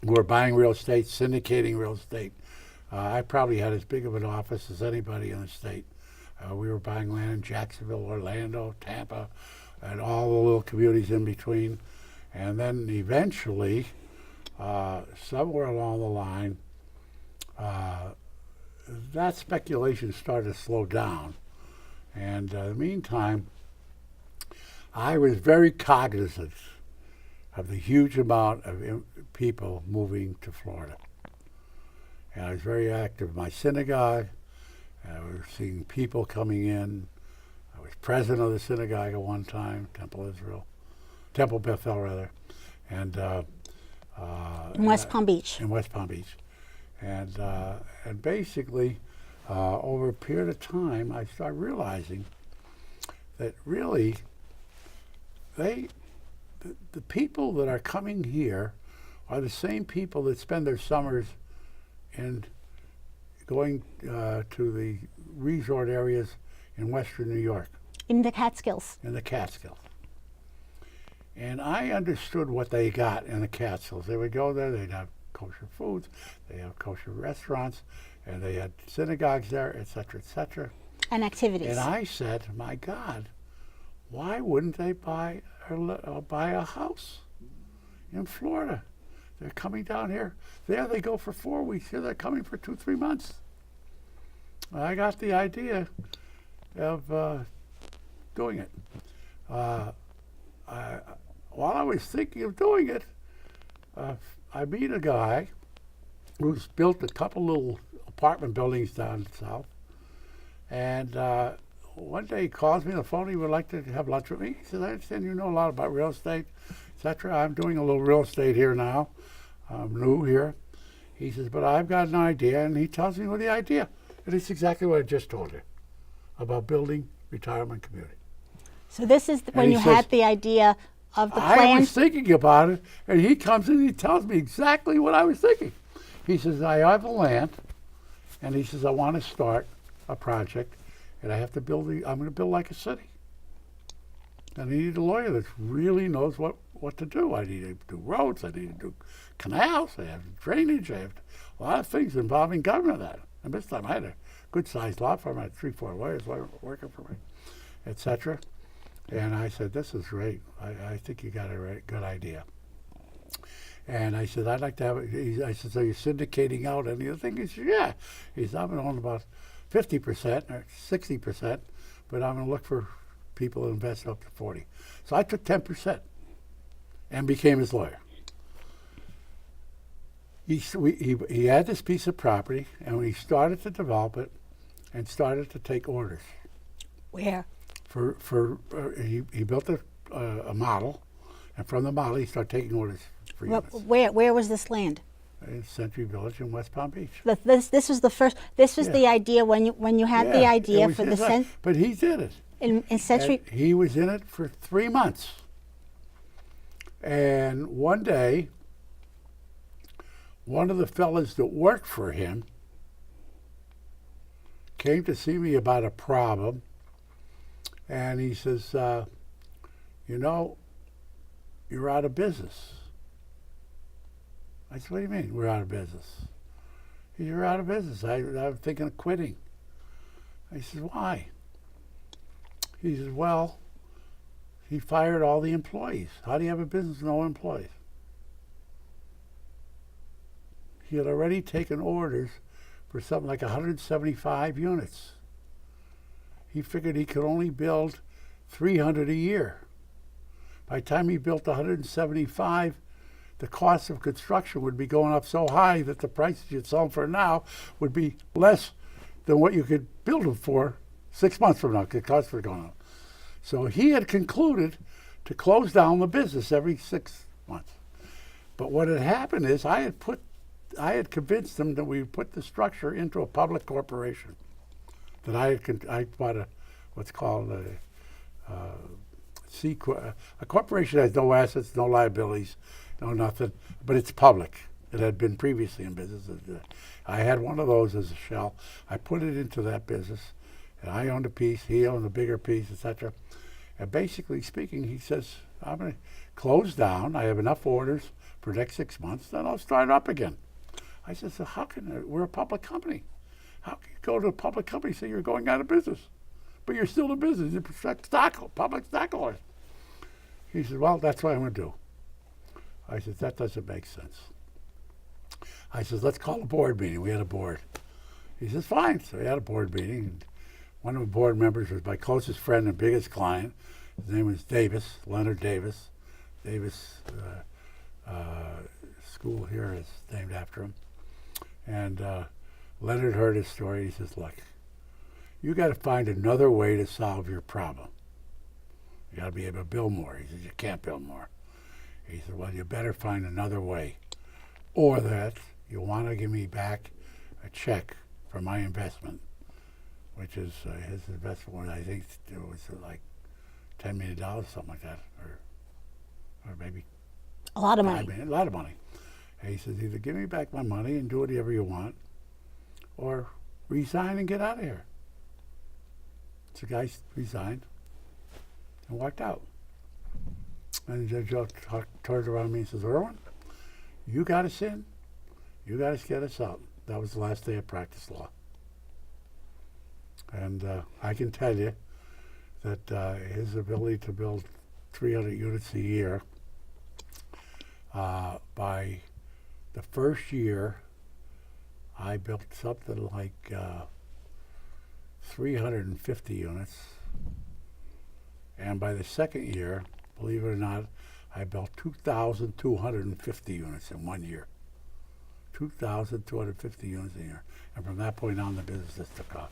who were buying real estate, syndicating real estate. I probably had as big of an office as anybody in the state. We were buying land in Jacksonville, Orlando, Tampa, and all the little communities in between. And then eventually, somewhere along the line, that speculation started to slow down. And in the meantime, I was very cognizant of the huge amount of people moving to Florida. And I was very active in my synagogue. I was seeing people coming in. I was president of the synagogue at one time, Temple Bethel rather, and in West Palm Beach. In West Palm Beach, and basically, over a period of time, I started realizing that really, the people that are coming here are the same people that spend their summers in going to the resort areas in western New York. In the Catskills. In the Catskills. And I understood what they got in the Catskills. They would go there, they'd have kosher foods, they have kosher restaurants, and they had synagogues there, et cetera, And activities. And I said, my God, why wouldn't they buy a house in Florida? They're coming down here. There they go for 4 weeks. Here they're coming for 2-3 months. I got the idea of doing it. While I was thinking of doing it, I meet a guy who's built a couple little apartment buildings down south. And one day he calls me on the phone. He would like to have lunch with me. He says, I understand you know a lot about real estate, etc. I'm doing a little real estate here now. I'm new here. He says, but I've got an idea. And he tells me what the idea. And it's exactly what I just told you about building retirement community. So this is when you had the idea of the plan? I was thinking about it, and he comes in and he tells me exactly what I was thinking. He says, I have the land, and he says, I want to start a project, and I have to build, I'm going to build like a city. And I need a lawyer that really knows what to do. I need to do roads, I need to do canals, I have drainage, I have a lot of things involving government that. And this time I had a good-sized law firm. I had 3-4 lawyers working for me, etc. And I said, this is great. I think you got a good idea. And I said, I'd like to have it. I said, so you're syndicating out any of the things? He said, yeah. He said, I'm going to own about 50% or 60%, but I'm going to look for people to invest up to 40. So I took 10% and became his lawyer. He had this piece of property, and when he started to develop it, and started to take orders. Where? He built a model, and from the model he started taking orders for units. Where was this land? In Century Village in West Palm Beach. This was the first. This was Yeah. the idea when you had Yeah, the it idea was for the his idea, but he did it. in Century. And he was in it for 3 months. And one day, one of the fellas that worked for him came to see me about a problem, and he says, you know, you're out of business. I said, what do you mean we're out of business? He said, you're out of business. I'm thinking of quitting. I said, why? He says, well, he fired all the employees. How do you have a business with no employees? He had already taken orders for something like 175 units. He figured he could only build 300 a year. By the time he built 175, the cost of construction would be going up so high that the prices you'd sell them for now would be less than what you could build them for 6 months from now, because costs were going up. So he had concluded to close down the business every 6 months. But what had happened is I had convinced him that we would put the structure into a public corporation. That I bought what's called a corporation has no assets, no liabilities, no nothing, but it's public. It had been previously in business. I had one of those as a shell. I put it into that business, and I owned a piece, he owned a bigger piece, etc. And basically speaking, he says, I'm going to close down. I have enough orders for the next 6 months, then I'll start up again. I said, so how can we're a public company. How can you go to a public company and say you're going out of business? But you're still in business. You're public stockholders. He said, well, that's what I'm going to do. I said, that doesn't make sense. I said, let's call a board meeting. We had a board. He says, fine. So we had a board meeting. And one of the board members was my closest friend and biggest client. His name was Davis, Leonard Davis. Davis school here is named after him. And Leonard heard his story. He says, look, you got to find another way to solve your problem. You got to be able to build more. He says, you can't build more. He said, well, you better find another way. Or that you want to give me back a check for my investment, which is his investment was, I think it was like $10 million, something like that, or maybe A lot of money. a lot of money. And he says, either give me back my money and do whatever you want, or resign and get out of here. So the guy resigned and walked out. And Judge turned around me and says, Irwin, you got us in, you got to get us out. That was the last day of practice law. And I can tell you that his ability to build 300 units a year, by the first year, I built something like 350 units. And by the second year, believe it or not, I built 2,250 units in 1 year. 2,250 units a year. And from that point on, the business just took off.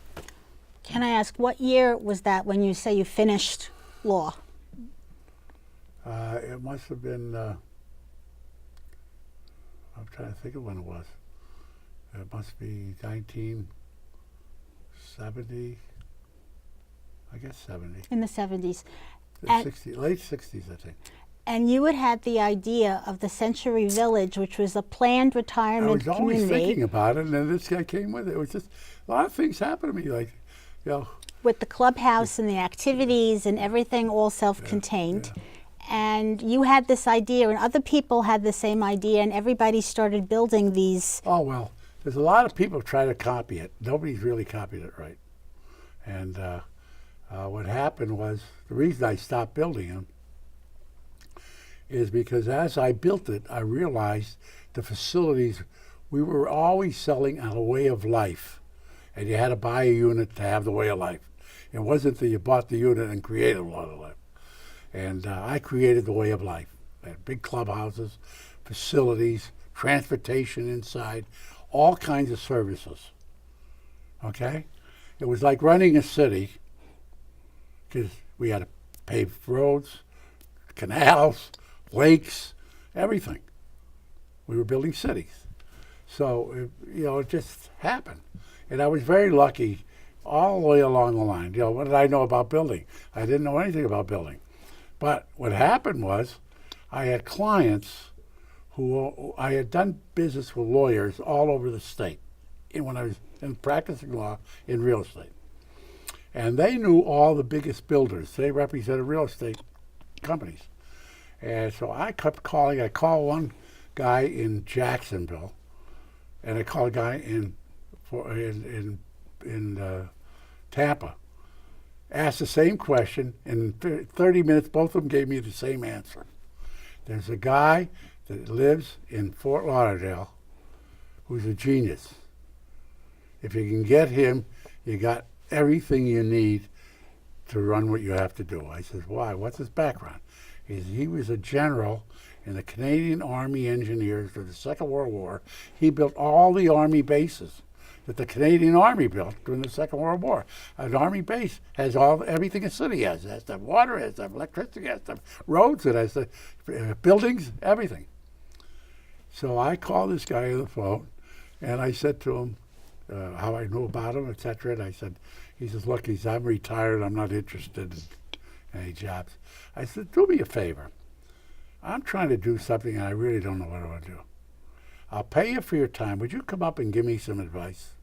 Can I ask, what year was that when you say you finished law? It must have been, I'm trying to think of when it was. It must be 1970, I guess 70. In the 70s. The 60, late 60s, I think. And you had the idea of the Century Village, which was a planned retirement I was always community. thinking about it, and then this guy came with it. It was just, a lot of things happened to me, like, you know. With the clubhouse and the activities and everything all self-contained. Yeah. And you had this idea, and other people had the same idea, and everybody started building these. Oh, well, there's a lot of people try to copy it. Nobody's really copied it right. And what happened was, the reason I stopped building them is because as I built it, I realized the facilities, we were always selling on a way of life. And you had to buy a unit to have the way of life. It wasn't that you bought the unit and created a lot of life. And I created the way of life. I had big clubhouses, facilities, transportation inside, all kinds of services. Okay? It was like running a city because we had paved roads, canals, lakes, everything. We were building cities. So, it just happened. And I was very lucky all the way along the line. What did I know about building? I didn't know anything about building. But what happened was I had clients who I had done business with lawyers all over the state when I was in practicing law in real estate. And they knew all the biggest builders. They represented real estate companies. And so I kept calling. I called one guy in Jacksonville, and I called a guy in Tampa. Asked the same question, and in 30 minutes, both of them gave me the same answer. There's a guy that lives in Fort Lauderdale who's a genius. If you can get him, you got everything you need to run what you have to do. I said, why? What's his background? He was a general in the Canadian Army Engineers during the Second World War. He built all the Army bases that the Canadian Army built during the Second World War. An Army base has everything a city has. It has to have water, it has to have electricity, it has to have roads, it has to have buildings, everything. So I called this guy on the phone, and I said to him how I knew about him, etc. And he says, look, I'm retired. I'm not interested in any jobs. I said, do me a favor. I'm trying to do something, and I really don't know what I want to do. I'll pay you for your time. Would you come up and give me some advice?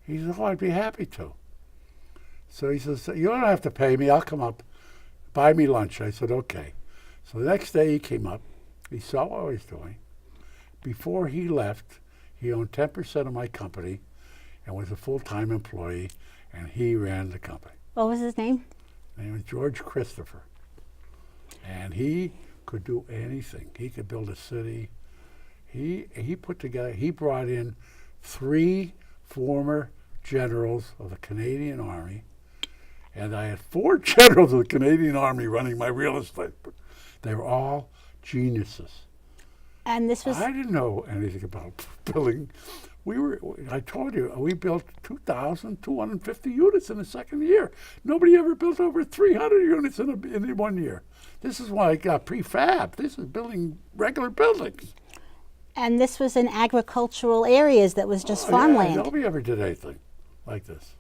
He said, oh, I'd be happy to. So he says, you don't have to pay me. I'll come up. Buy me lunch. I said, okay. So the next day he came up. He saw what I was doing. Before he left, he owned 10% of my company and was a full-time employee, and he ran the company. What was his name? His name was George Christopher. And he could do anything. He could build a city. He brought in 3 former generals of the Canadian Army, and I had 4 generals of the Canadian Army running my real estate. They were all geniuses. And this was... I didn't know anything about building. I told you, we built 2,250 units in the second year. Nobody ever built over 300 units in 1 year. This is why I got prefab. This is building regular buildings. And this was in agricultural areas that was just farmland. Yeah, nobody ever did anything like this.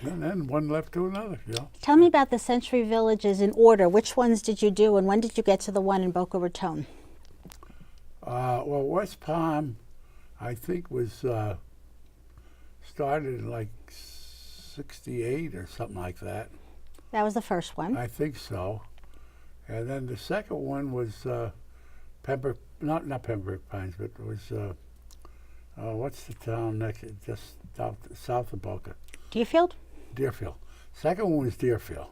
And then one left to another, Tell me about the Century Villages in order. Which ones did you do, and when did you get to the one in Boca Raton? Well, West Palm, I think, was started in like 68 or something like that. That was the first one. I think so. And then the second one was Pembroke, not Pembroke Pines, but it was, what's the town next, just south of Boca? Deerfield? Deerfield. Second one was Deerfield.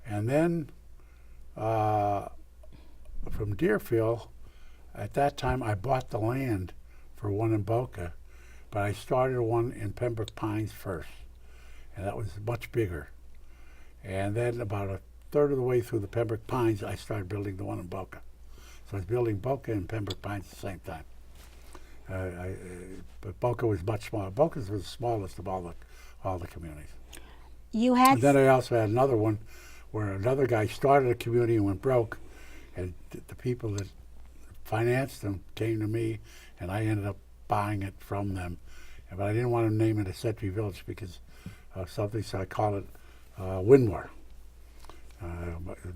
And then from Deerfield, at that time I bought the land for one in Boca, but I started one in Pembroke Pines first, and that was much bigger. And then about a third of the way through the Pembroke Pines, I started building the one in Boca. So I was building Boca and Pembroke Pines at the same time. But Boca was much smaller. Boca was the smallest of all the communities. And then I also had another one where another guy started a community and went broke, and the people that financed them came to me, and I ended up buying it from them. But I didn't want to name it a Century Village because of something, so I called it Winmore.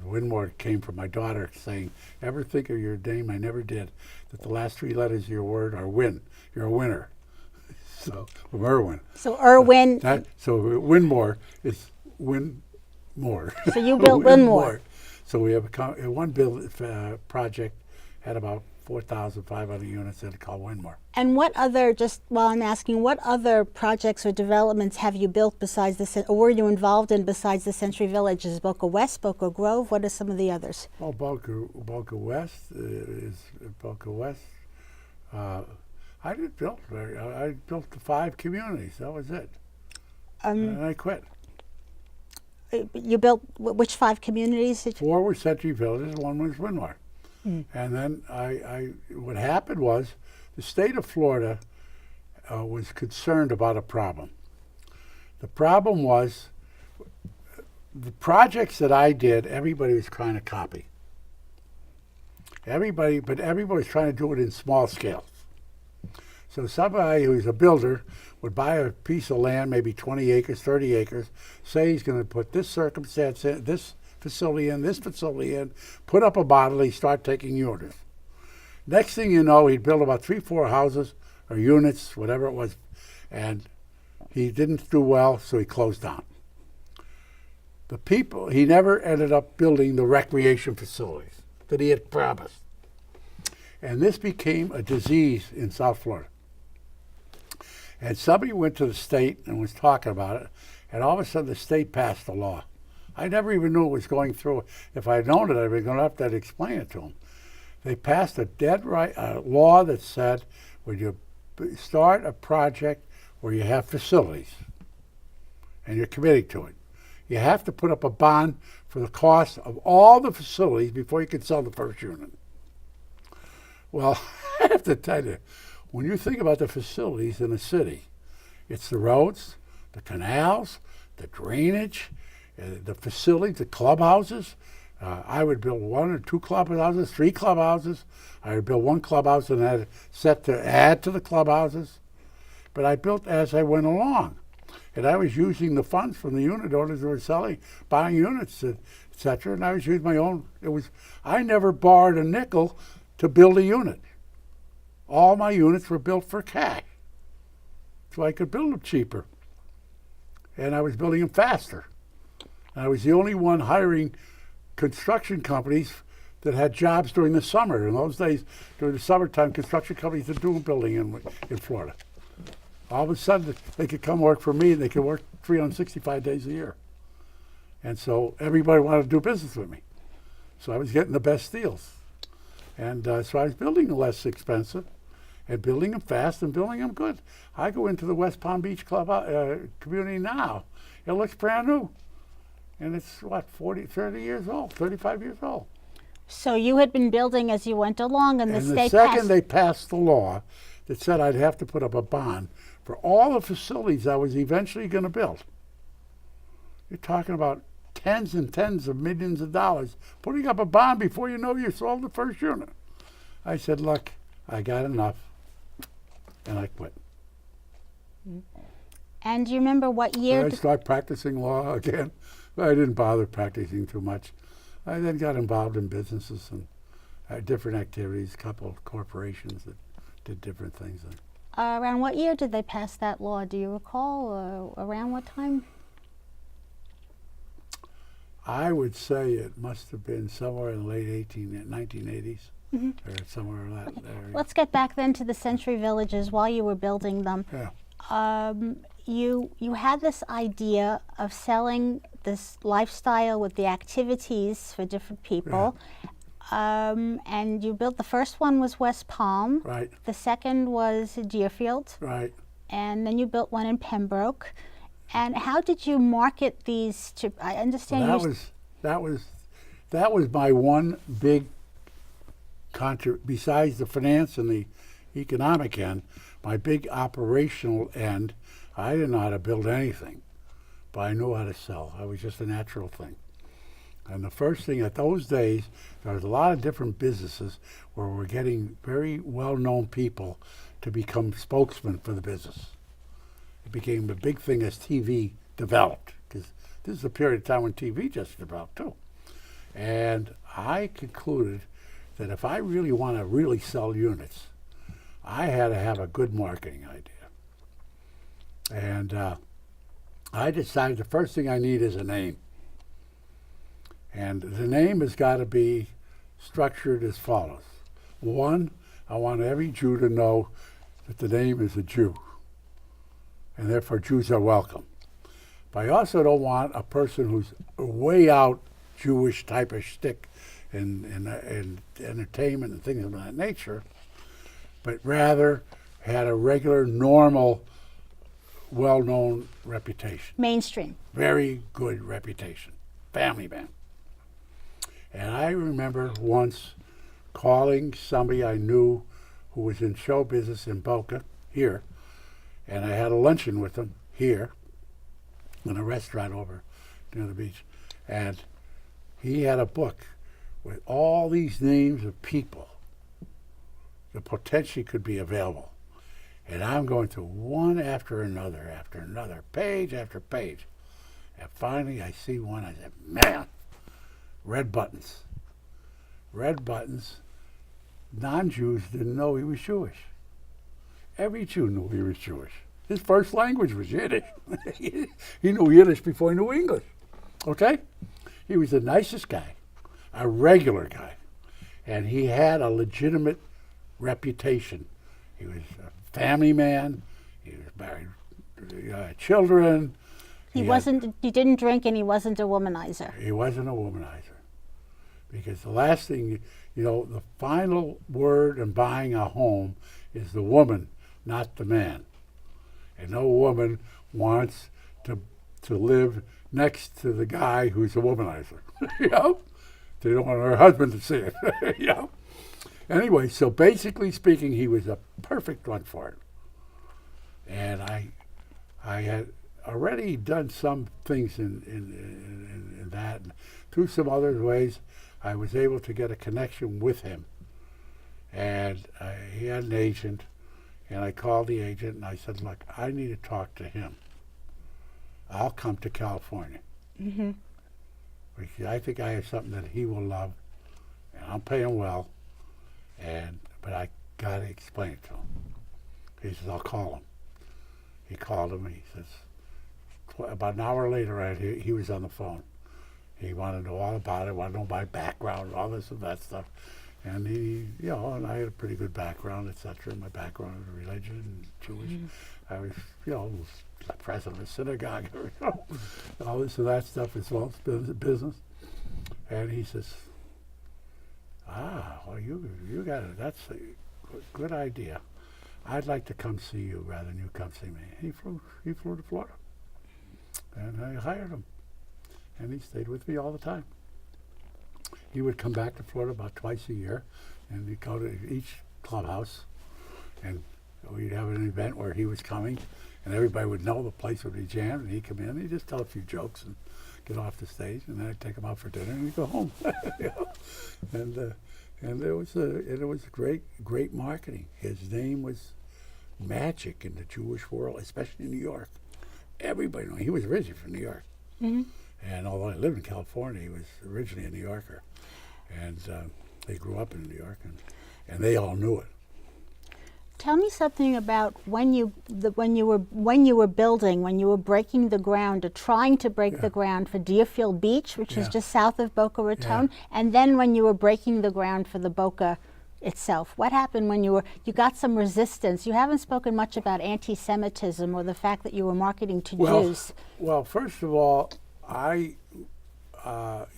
Winmore came from my daughter saying, ever think of your name? I never did. That the last 3 letters of your word are win. You're a winner. So, from Irwin. So Irwin. So Winmore is Winmore. So you built Winmore. So we have one project had about 4,500 units in it called Winmore. And what other, just while I'm asking, what other projects or developments have you built besides the, or were you involved in besides the Century Villages? Boca West, Boca Grove, what are some of the others? Well, Boca West is Boca West. I didn't build I built 5 communities. That was it. And I quit. You built which 5 communities? 4 were Century Villages, 1 was Winmore. And then what happened was the state of Florida was concerned about a problem. The problem was the projects that I did, everybody was trying to copy. Everybody was trying to do it in small scales. So somebody who's a builder would buy a piece of land, maybe 20 acres, 30 acres, say he's going to put this circumstance in, this facility in, put up a model, he start taking orders. Next thing you know, he'd build about 3-4 houses or units, whatever it was, and he didn't do well, so he closed down. He never ended up building the recreation facilities that he had promised. And this became a disease in South Florida. And somebody went to the state and was talking about it, and all of a sudden the state passed a law. I never even knew it was going through. If I'd known it, I'd been going to have to explain it to them. They passed a law that said when you start a project where you have facilities and you're committing to it, you have to put up a bond for the cost of all the facilities before you can sell the first unit. Well, I have to tell you, when you think about the facilities in a city, it's the roads, the canals, the drainage, the facilities, the clubhouses. I would build 1 or 2 clubhouses, 3 clubhouses. I would build 1 clubhouse and had it set to add to the clubhouses. But I built as I went along. And I was using the funds from the unit owners who were buying units, etc. And I was using my own. I never borrowed a nickel to build a unit. All my units were built for cash, so I could build them cheaper. And I was building them faster. And I was the only one hiring construction companies that had jobs during the summer. In those days, during the summertime, construction companies were doing building in Florida. All of a sudden, they could come work for me, and they could work 365 days a year. And so everybody wanted to do business with me. So I was getting the best deals. And so I was building them less expensive and building them fast and building them good. I go into the West Palm Beach Club community now. It looks brand new. And it's, 30 years old, 35 years old. So you had been building as you went along, and the state second they passed the law that said I'd have to put up a bond for all the facilities I was eventually going to build. You're talking about tens and tens of millions of dollars putting up a bond before you know you sold the first unit. I said, look, I got enough, and I quit. And do you remember what year? I started practicing law again. I didn't bother practicing too much. I then got involved in businesses and different activities, a couple of corporations that did different things. Around what year did they pass that law? Do you recall? Around what time? I would say it must have been somewhere in the late 1980s, or somewhere in that area. Let's get back then to the Century Villages while you were building them. Yeah. You had this idea of selling this lifestyle with the activities for different people. Yeah. And you built, the first one was West Palm. Right. The second was Deerfield. Right. And then you built one in Pembroke. And how did you market these to, I understand that was my one big besides the finance and the economic end, my big operational end. I didn't know how to build anything, but I knew how to sell. I was just a natural thing. And the first thing at those days, there was a lot of different businesses where we're getting very well-known people to become spokesmen for the business. It became a big thing as TV developed, because this is a period of time when TV just developed too. And I concluded that if I really want to really sell units, I had to have a good marketing idea. And I decided the first thing I need is a name. And the name has got to be structured as follows. One, I want every Jew to know that the name is a Jew, and therefore Jews are welcome. But I also don't want a person who's way out Jewish type of shtick and entertainment and things of that nature, but rather had a regular, normal, well-known reputation. Mainstream. Very good reputation. Family man. And I remember once calling somebody I knew who was in show business in Boca, here, And I had a luncheon with him here in a restaurant over near the beach. And he had a book with all these names of people that potentially could be available. And I'm going through one after another, page after page. And finally I see one, I said, man, red buttons. Red buttons. Non-Jews didn't know he was Jewish. Every Jew knew he was Jewish. His first language was Yiddish. He knew Yiddish before he knew English. Okay? He was the nicest guy, a regular guy. And he had a legitimate reputation. He was a family man. He was married, children. He didn't drink, and he wasn't a womanizer. He wasn't a womanizer. Because the last thing, the final word in buying a home is the woman, not the man. And no woman wants to live next to the guy who's a womanizer. They don't want her husband to see it. Anyway, so basically speaking, he was a perfect one for it. And I had already done some things in that. And through some other ways, I was able to get a connection with him. And he had an agent. And I called the agent and I said, look, I need to talk to him. I'll come to California. Mm-hmm. Because I think I have something that he will love. And I'll pay him well. But I got to explain it to him. He says, I'll call him. He called him and he says, about an hour later, he was on the phone. He wanted to know all about it, wanted to know my background, all this and that stuff. And and I had a pretty good background, etc. My background was religion and Jewish. Mm-hmm. I was, president of a synagogue, all this and that stuff as well as business. And he says, well, you got it. That's a good idea. I'd like to come see you rather than you come see me. And he flew to Florida. And I hired him. And he stayed with me all the time. He would come back to Florida about twice a year, and he'd go to each clubhouse, and we'd have an event where he was coming, and everybody would know the place would be jammed, and he'd come in, and he'd just tell a few jokes and get off the stage, and then I'd take him out for dinner, and we'd go home. And it was great marketing. His name was magic in the Jewish world, especially in New York. Everybody knew. He was originally from New York. Mm-hmm. And although I lived in California, he was originally a New Yorker. And he grew up in New York, and they all knew it. Tell me something about when you were building, when you were breaking the ground, or trying to break the ground for Deerfield Beach, which is just south of Boca Raton, and then when you were breaking the ground for the Boca itself. What happened when you got some resistance? You haven't spoken much about anti-Semitism or the fact that you were marketing to Jews. Well, first of all, there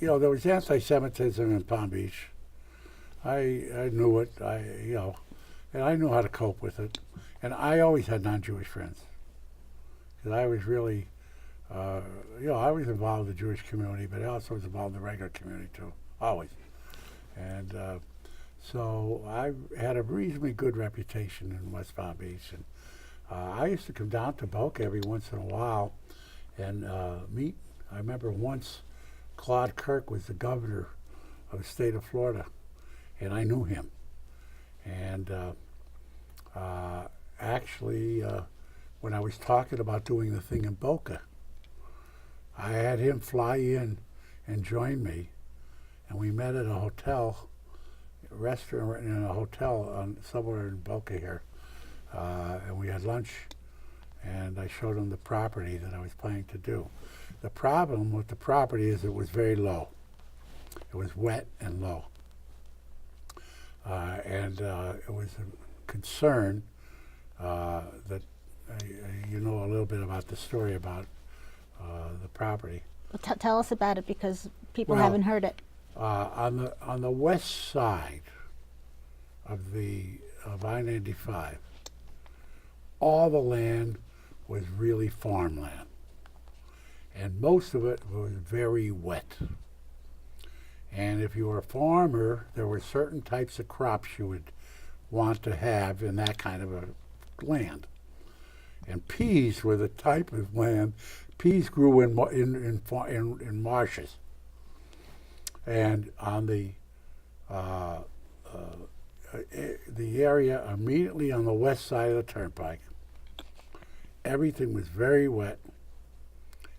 was anti-Semitism in Palm Beach. I knew it. And I knew how to cope with it. And I always had non-Jewish friends. Because I was really, I was involved in the Jewish community, but I also was involved in the regular community too, always. And so I had a reasonably good reputation in West Palm Beach. And I used to come down to Boca every once in a while and meet. I remember once Claude Kirk was the governor of the state of Florida, and I knew him. And actually, when I was talking about doing the thing in Boca, I had him fly in and join me, and we met at a hotel, restaurant in a hotel somewhere in Boca here, and we had lunch, and I showed him the property that I was planning to do. The problem with the property is it was very low. It was wet and low. And it was a concern that you know a little bit about the story about the property. Well, tell us about it, because people haven't heard it. On the west side of I-95, all the land was really farmland, and most of it was very wet. And if you were a farmer, there were certain types of crops you would want to have in that kind of a land. And peas were the type of land. Peas grew in marshes, and on the area immediately on the west side of the turnpike, everything was very wet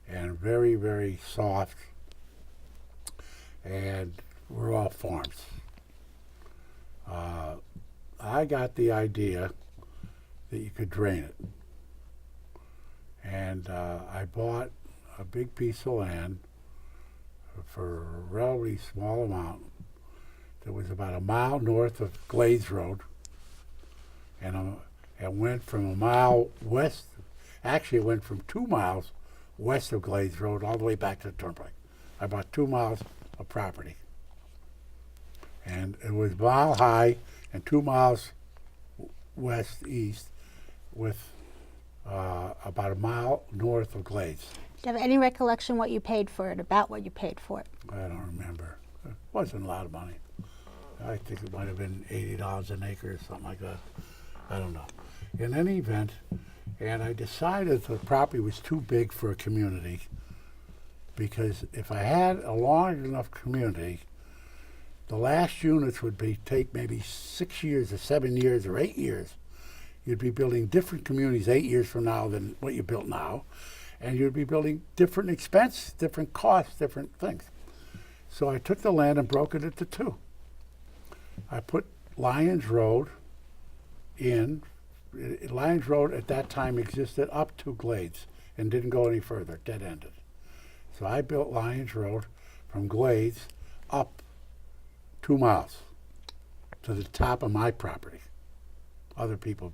and very, very soft, and were all farms. I got the idea that you could drain it. And I bought a big piece of land for a relatively small amount that was about a mile north of Glades Road, and it went from a mile west. Actually, it went from 2 miles west of Glades Road all the way back to the turnpike. I bought 2 miles of property, and it was mile high and 2 miles west east, with about a mile north of Glades. Do you have any recollection what you paid for it, about what you paid for it? I don't remember. It wasn't a lot of money. I think it might have been $80 an acre or something like that. I don't know. In any event, and I decided the property was too big for a community, because if I had a large enough community, the last units would take maybe 6 years or 7 years or 8 years. You'd be building different communities 8 years from now than what you built now, and you'd be building different expense, different costs, different things. So I took the land and broke it into 2. I put Lyons Road in. Lyons Road at that time existed up to Glades and didn't go any further, dead-ended. So I built Lyons Road from Glades up 2 miles to the top of my property. Other people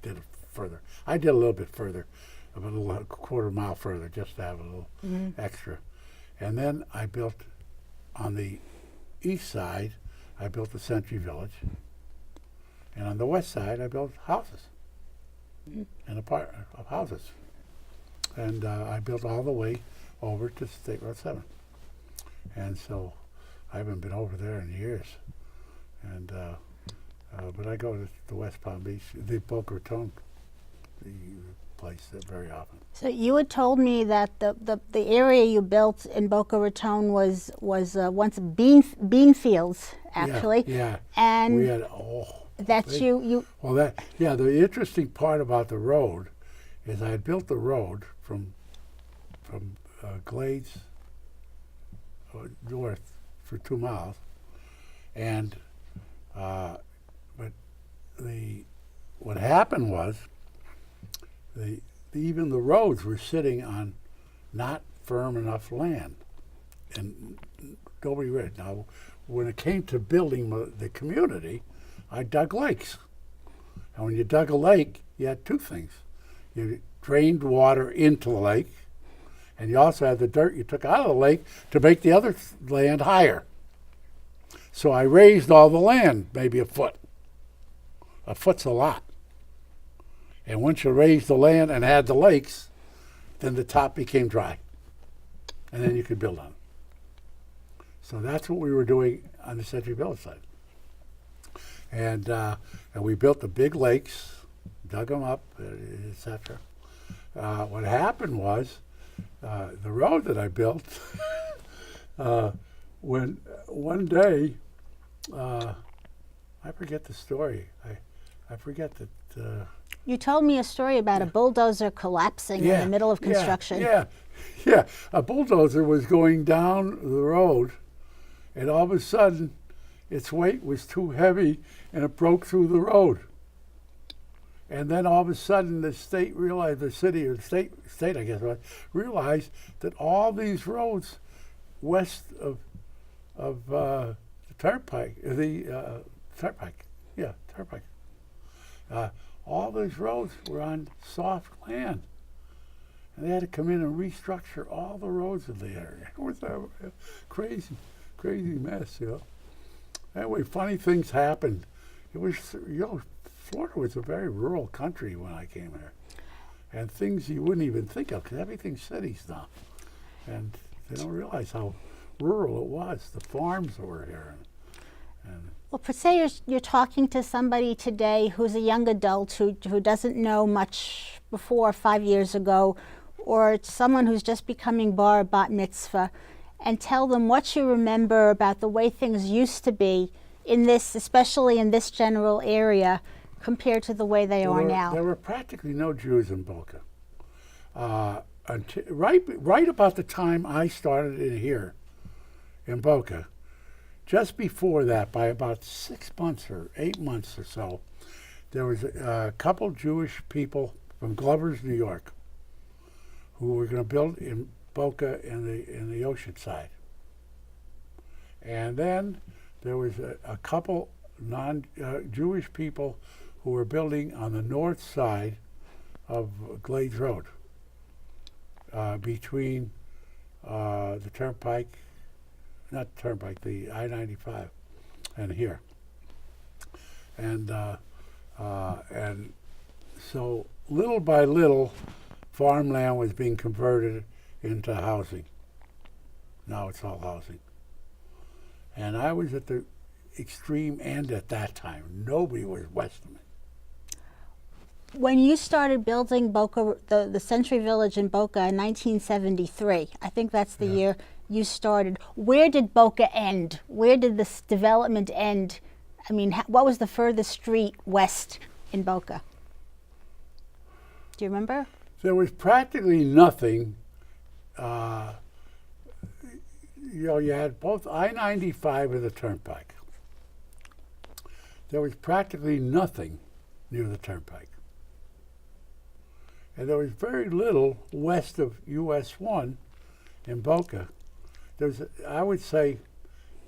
did it further. I did a little bit further, about a quarter mile further, just to have a little extra. And then I built on the east side, I built the Century Village, and on the west side, I built houses, and of houses, and I built all the way over to State Road 7. And so I haven't been over there in years, and but I go to the West Palm Beach, the Boca Raton, the place very often. So you had told me that the area you built in Boca Raton was once bean fields, actually. Yeah. And we had you. Well, the interesting part about the road is I had built the road from Glades north for 2 miles, and but what happened was even the roads were sitting on not firm enough land, and nobody read. Now, when it came to building the community, I dug lakes, and when you dug a lake, you had 2 things: you drained water into the lake, and you also had the dirt you took out of the lake to make the other land higher. So I raised all the land maybe a foot. A foot's a lot. And once you raised the land and had the lakes, then the top became dry. And then you could build on it. So that's what we were doing on the Century Village side. And we built the big lakes, dug them up, etc. What happened was, the road that I built, when one day, I forget the story. I forget that. You told me a story about a bulldozer collapsing in the middle of construction. Yeah. A bulldozer was going down the road, and all of a sudden, its weight was too heavy, and it broke through the road. And then all of a sudden, the state realized, the city or the state, I guess, realized that all these roads west of the turnpike, all those roads were on soft land, and they had to come in and restructure all the roads in the area. It was a crazy mess, Anyway, funny things happened. It was, Florida was a very rural country when I came here, and things you wouldn't even think of, because everything's cities now, and they don't realize how rural it was. The farms were here, and Well, per se, you're talking to somebody today who's a young adult who doesn't know much before 5 years ago, or it's someone who's just becoming bar or bat mitzvah, and tell them what you remember about the way things used to be in this, especially in this general area, compared to the way they are now. There were practically no Jews in Boca. Until, right about the time I started in here in Boca, just before that, by about 6 months or 8 months or so, there was a couple Jewish people from Glover's, New York, who were going to build in Boca in the ocean side. And then there was a couple non-Jewish people who were building on the north side of Glades Road, between the Turnpike, not Turnpike, the I-95, and here. And so little by little, farmland was being converted into housing. Now it's all housing. And I was at the extreme end at that time. Nobody was west of me. When you started building Boca, the Century Village in Boca in 1973, I think that's the year you started. Where did Boca end? Where did this development end? I mean, what was the furthest street west in Boca? Do you remember? There was practically nothing. You had both I-95 and the Turnpike. There was practically nothing near the Turnpike. And there was very little west of US 1 in Boca. There was, I would say,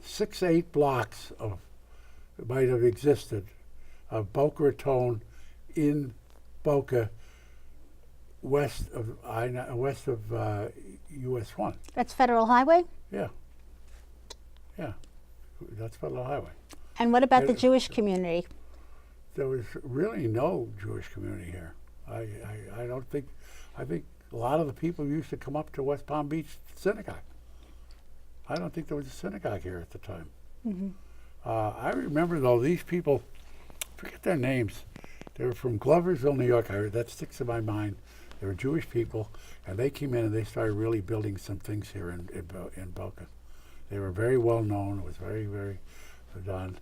6, 8 blocks of might have existed of Boca Raton in Boca, west of US 1. That's Federal Highway? Yeah. Yeah. That's Federal Highway. And what about the Jewish community? There was really no Jewish community here. I don't think, I think a lot of the people used to come up to West Palm Beach Synagogue. I don't think there was a synagogue here at the time. Mm-hmm. I remember, though, these people, forget their names, they were from Gloversville, New York. That sticks in my mind. They were Jewish people, and they came in and they started really building some things here in Boca. They were very well known. It was very, very done.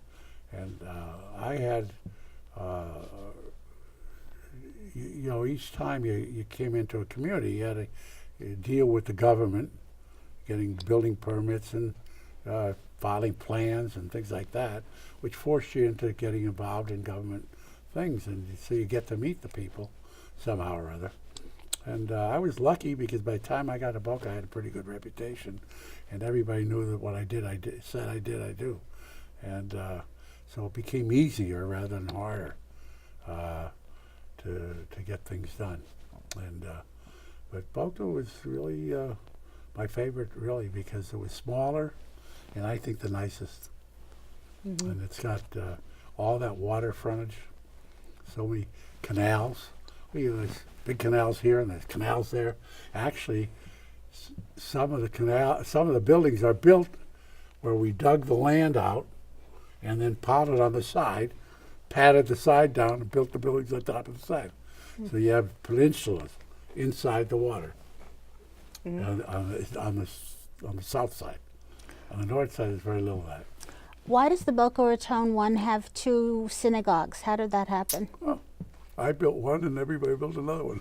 And I had, you know, each time you came into a community, you had to deal with the government, getting building permits and filing plans and things like that, which forced you into getting involved in government things. And so you get to meet the people somehow or other. And I was lucky because by the time I got to Boca, I had a pretty good reputation, and everybody knew that what I said I do. And so it became easier rather than harder to get things done. And but Boca was really my favorite, really, because it was smaller, and I think the nicest. Mm-hmm. And it's got all that water frontage, so many canals. There's big canals here and there's canals there. Actually, some of the buildings are built where we dug the land out and then potted on the side, patted the side down, and built the buildings on top of the side. Mm-hmm. So you have peninsulas inside the water. Mm-hmm. on the south side. On the north side, there's very little of that. Why does the Boca Raton one have 2 synagogues? How did that happen? Well, I built one, and everybody built another one.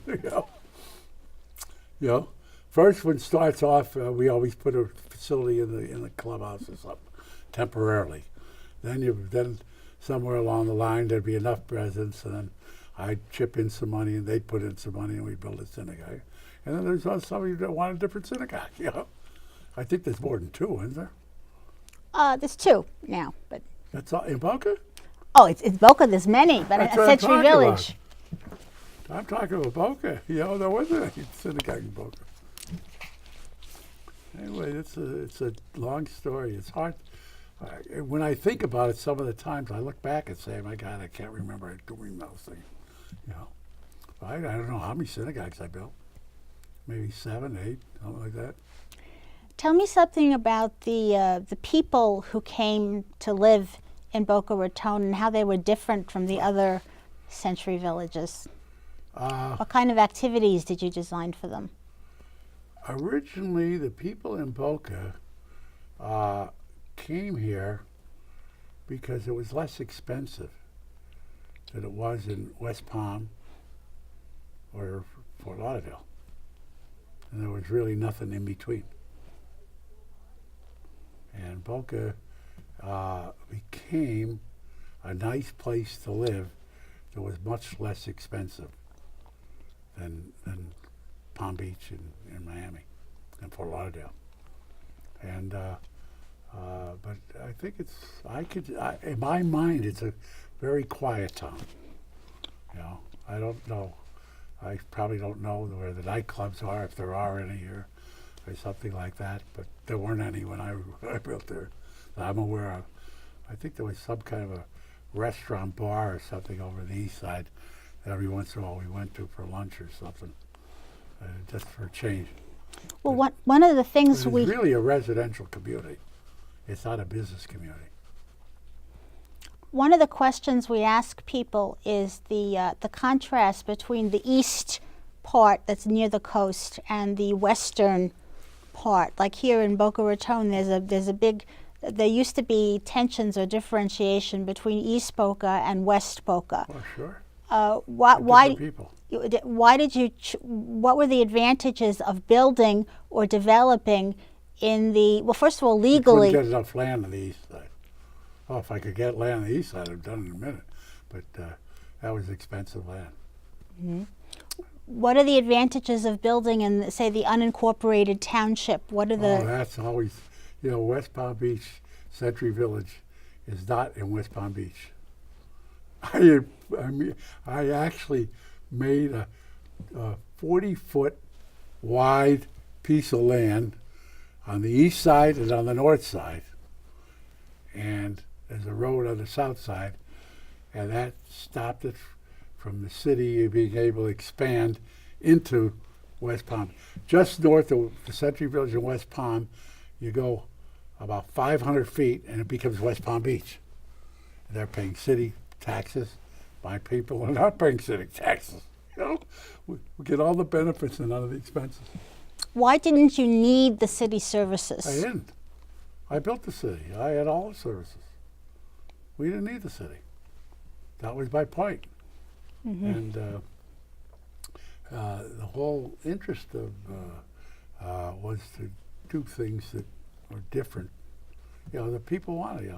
You know, first one starts off. We always put a facility in the clubhouse or something temporarily. Then somewhere along the line there'd be enough residents, and then I'd chip in some money, and they'd put in some money, and we'd build a synagogue. And then there's somebody that wanted a different synagogue. You know, I think there's more than 2, isn't there? There's 2 now, but that's all in Boca. Oh, it's Boca. There's many, but that's at Century Village. I'm talking about Boca. You know, there wasn't a synagogue in Boca. Anyway, it's a long story. It's hard. When I think about it, some of the times I look back and say, "My God, I can't remember doing those things." You know, I don't know how many synagogues I built. Maybe 7, 8, something like that. Tell me something about the people who came to live in Boca Raton and how they were different from the other century villages? What kind of activities did you design for them? Originally, the people in Boca came here because it was less expensive than it was in West Palm or Fort Lauderdale. And there was really nothing in between. And Boca became a nice place to live that was much less expensive than Palm Beach and Miami and Fort Lauderdale. And but I think in my mind, it's a very quiet town. You know, I don't know. I probably don't know where the nightclubs are, if there are any here, or something like that. But there weren't any when I built there that I'm aware of. I think there was some kind of a restaurant bar or something over the east side that every once in a while we went to for lunch or something, just for a change. Well, one of the things It's really a residential community. It's not a business community. One of the questions we ask people is the contrast between the east part that's near the coast and the western part. Like here in Boca Raton, there's a big. There used to be tensions or differentiation between East Boca and West Boca. Oh, sure. Why? People. Why did you? What were the advantages of building or developing in the? Well, first of all, legally. You couldn't get enough land on the east side. Well, if I could get land on the east side, I'd have done it in a minute. But that was expensive land. Mm-hmm. What are the advantages of building in, say, the unincorporated township? What are the? Oh, that's always, West Palm Beach Century Village is not in West Palm Beach. I actually made a 40-foot wide piece of land on the east side and on the north side, and there's a road on the south side, and that stopped it from the city being able to expand into West Palm. Just north of the Century Village in West Palm, you go about 500 feet and it becomes West Palm Beach. They're paying city taxes. My people are not paying city taxes. We get all the benefits and none of the expenses. Why didn't you need the city services? I didn't. I built the city. I had all the services. We didn't need the city. That was my point. Mm-hmm. And the whole interest of was to do things that were different. The people wanted.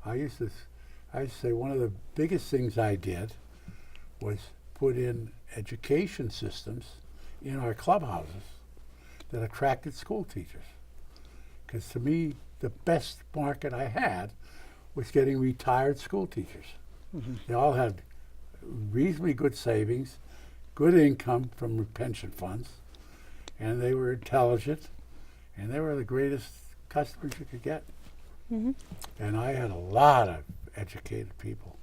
I used to say one of the biggest things I did was put in education systems in our clubhouses that attracted school teachers. Because to me, the best market I had was getting retired school teachers. Mm-hmm. They all had reasonably good savings, good income from pension funds, and they were intelligent, and they were the greatest customers you could get. Mm-hmm. And I had a lot of educated people.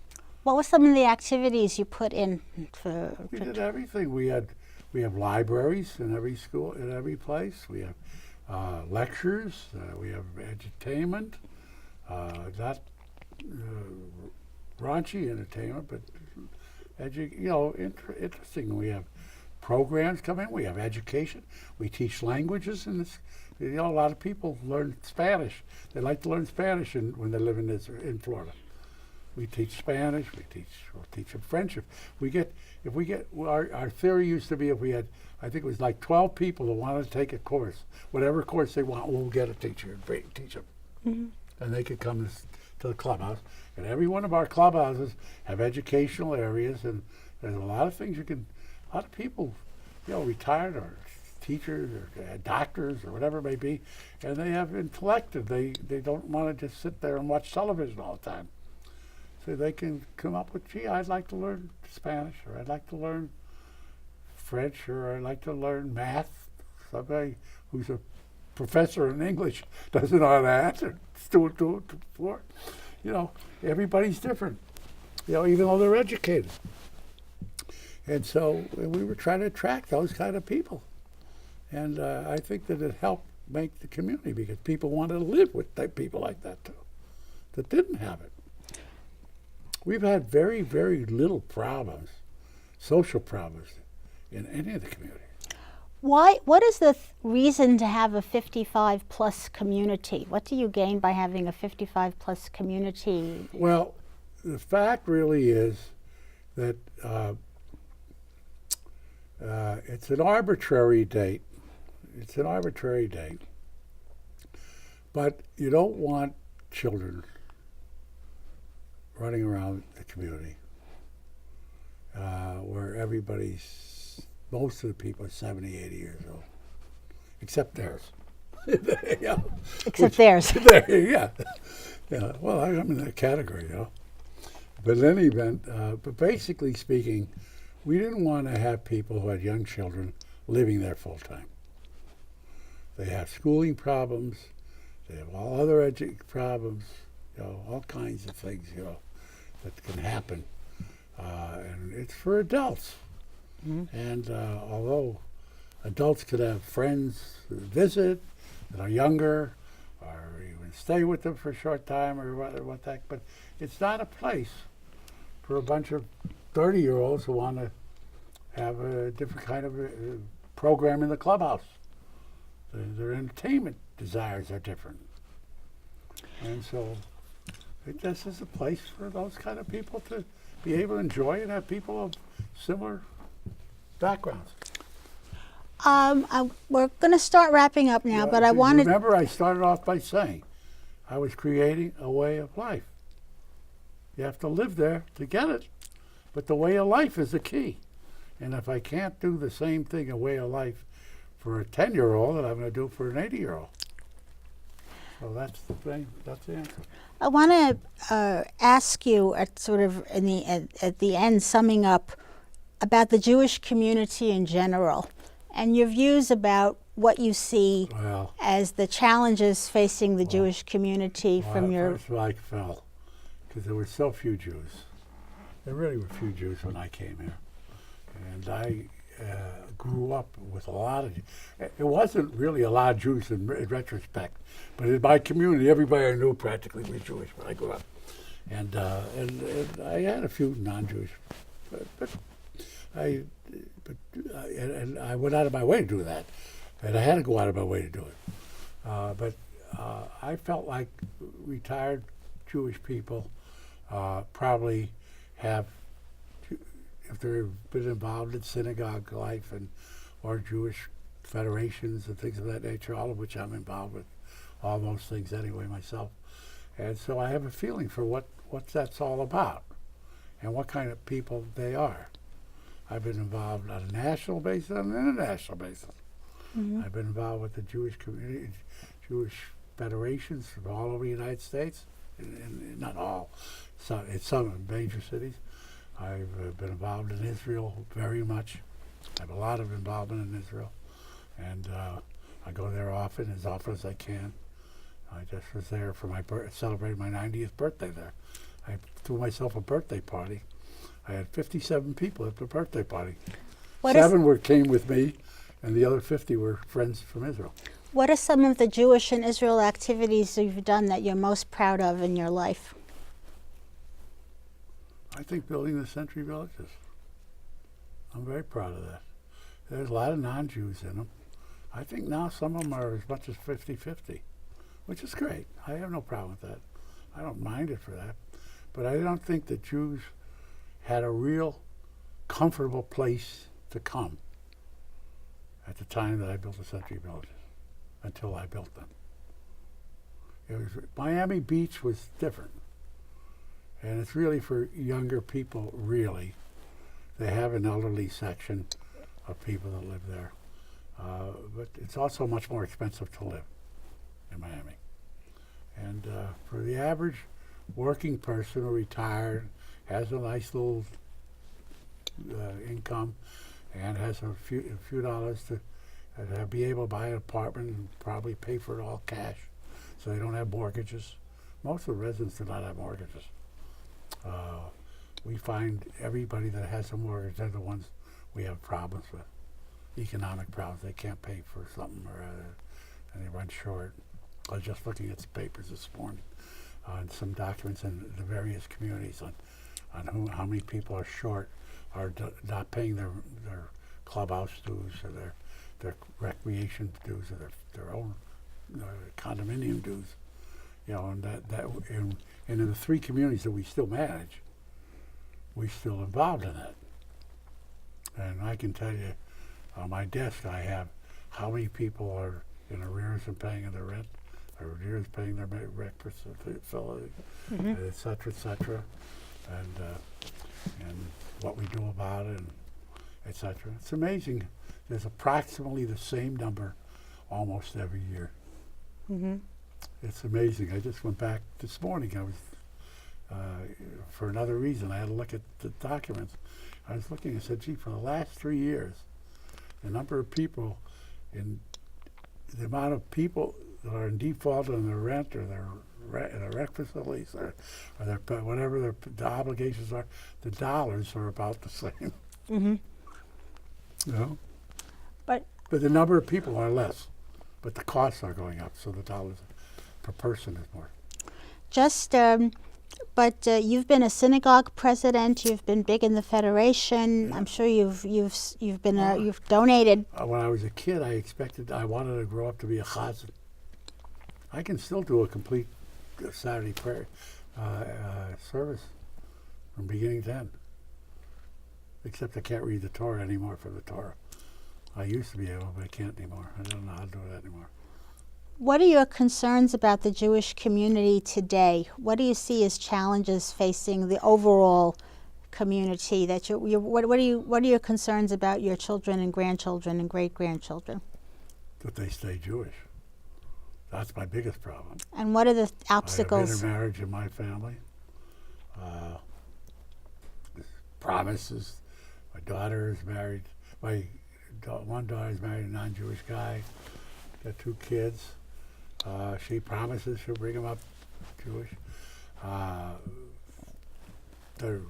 What were some of the activities you put in for? We did everything. We have libraries in every school, in every place. We have lectures. We have entertainment. Not raunchy entertainment, but interesting. We have programs come in. We have education. We teach languages, and a lot of people learn Spanish. They like to learn Spanish when they live in Florida. We teach Spanish. We'll teach them French. Our theory used to be if we had, I think it was like 12 people that wanted to take a course, whatever course they want, we'll get a teacher and teach them. Mm-hmm. And they could come to the clubhouse. And every one of our clubhouses have educational areas, and there's a lot of things a lot of people, retired or teachers or doctors or whatever it may be, and they have intellect, and they don't want to just sit there and watch television all the time. So they can come up with, I'd like to learn Spanish, or I'd like to learn French, or I'd like to learn math. Somebody who's a professor in English doesn't know how to answer. Everybody's different, even though they're educated. And so we were trying to attract those kind of people. And I think that it helped make the community, because people wanted to live with people like that too, that didn't have it. We've had very, very little problems, social problems, in any of the communities. Why? What is the reason to have a 55 plus community? What do you gain by having a 55 plus community? Well, the fact really is that it's an arbitrary date. It's an arbitrary date. But you don't want children running around the community where most of the people are 70, 80 years old, except theirs. Yeah. Except theirs. Yeah. Yeah. Well, I'm in that category, But in any event, but basically speaking, we didn't want to have people who had young children living there full time. They have schooling problems. They have all other problems, all kinds of things, that can happen. And it's for adults. Mm-hmm. And although adults could have friends who visit that are younger, or even stay with them for a short time, or but it's not a place for a bunch of 30-year-olds who want to have a different kind of program in the clubhouse. Their entertainment desires are different. And so this is a place for those kind of people to be able to enjoy and have people of similar backgrounds. We're going to start wrapping up now, but I wanted... Remember, I started off by saying I was creating a way of life. You have to live there to get it. But the way of life is the key. And if I can't do the same thing, a way of life, for a 10-year-old, that I'm going to do for an 80-year-old. So that's the thing. That's the answer. I want to ask you at sort of at the end, summing up, about the Jewish community in general, and your views about what you see as the challenges facing the Jewish community from your... First of all, I fell, because there were so few Jews. There really were few Jews when I came here. And I grew up with a lot of... It wasn't really a lot of Jews in retrospect, but in my community, everybody I knew practically was Jewish when I grew up. And I had a few non-Jewish, but I went out of my way to do that, and I had to go out of my way to do it. But I felt like retired Jewish people probably have, if they've been involved in synagogue life or Jewish federations and things of that nature, all of which I'm involved with, all those things anyway myself. And so I have a feeling for what that's all about and what kind of people they are. I've been involved on a national basis and an international basis. Mm-hmm. I've been involved with the Jewish community, Jewish federations from all over the United States, and not all, in some major cities. I've been involved in Israel very much. I have a lot of involvement in Israel, and I go there often as I can. I just was there for celebrating my 90th birthday there. I threw myself a birthday party. I had 57 people at the birthday party. Seven came with me, and the other 50 were friends from Israel. What are some of the Jewish and Israel activities you've done that you're most proud of in your life? I think building the Century Villages. I'm very proud of that. There's a lot of non-Jews in them. I think now some of them are as much as 50-50, which is great. I have no problem with that. I don't mind it for that. But I don't think the Jews had a real comfortable place to come at the time that I built the Century Villages, until I built them. Miami Beach was different. And it's really for younger people, really. They have an elderly section of people that live there. But it's also much more expensive to live in Miami. And for the average working person who retired, has a nice little income, and has a few dollars to be able to buy an apartment and probably pay for it all cash, so they don't have mortgages. Most of the residents do not have mortgages. We find everybody that has a mortgage, they're the ones we have problems with, economic problems. They can't pay for something or other, and they run short. I was just looking at the papers this morning on some documents in the various communities on on how many people are short, are not paying their clubhouse dues or their recreation dues or their own condominium dues. You know, and and in the 3 communities that we still manage, we're still involved in that. And I can tell you, on my desk I have how many people are in arrears and paying their rent, or arrears paying their breakfast facility, et cetera, and what we do about it, and et cetera. It's amazing. There's approximately the same number almost every year. It's amazing. I just went back this morning. I was, for another reason, I had to look at the documents. I was looking and said, gee, for the last 3 years, the number of people the amount of people that are in default on their rent or their rec facilities or their whatever the obligations are, the dollars are about the same. You know? But the number of people are less, but the costs are going up, so the dollars per person is more. just, you've been a synagogue president. You've been big in the federation. I'm sure you've been you've donated. When I was a kid, I wanted to grow up to be a chazan. I can still do a complete Saturday prayer service from beginning to end. Except I can't read the Torah anymore from the Torah. I used to be able, but I can't anymore. I don't know how to do it anymore. What are your concerns about the Jewish community today? What do you see as challenges facing the overall community? What are your concerns about your children and grandchildren and great-grandchildren? That they stay Jewish. That's my biggest problem. And what are the I have obstacles? intermarriage in my family. Promises. My daughter is married. One daughter is married to a non-Jewish guy. Got 2 kids. She promises she'll bring them up Jewish. They're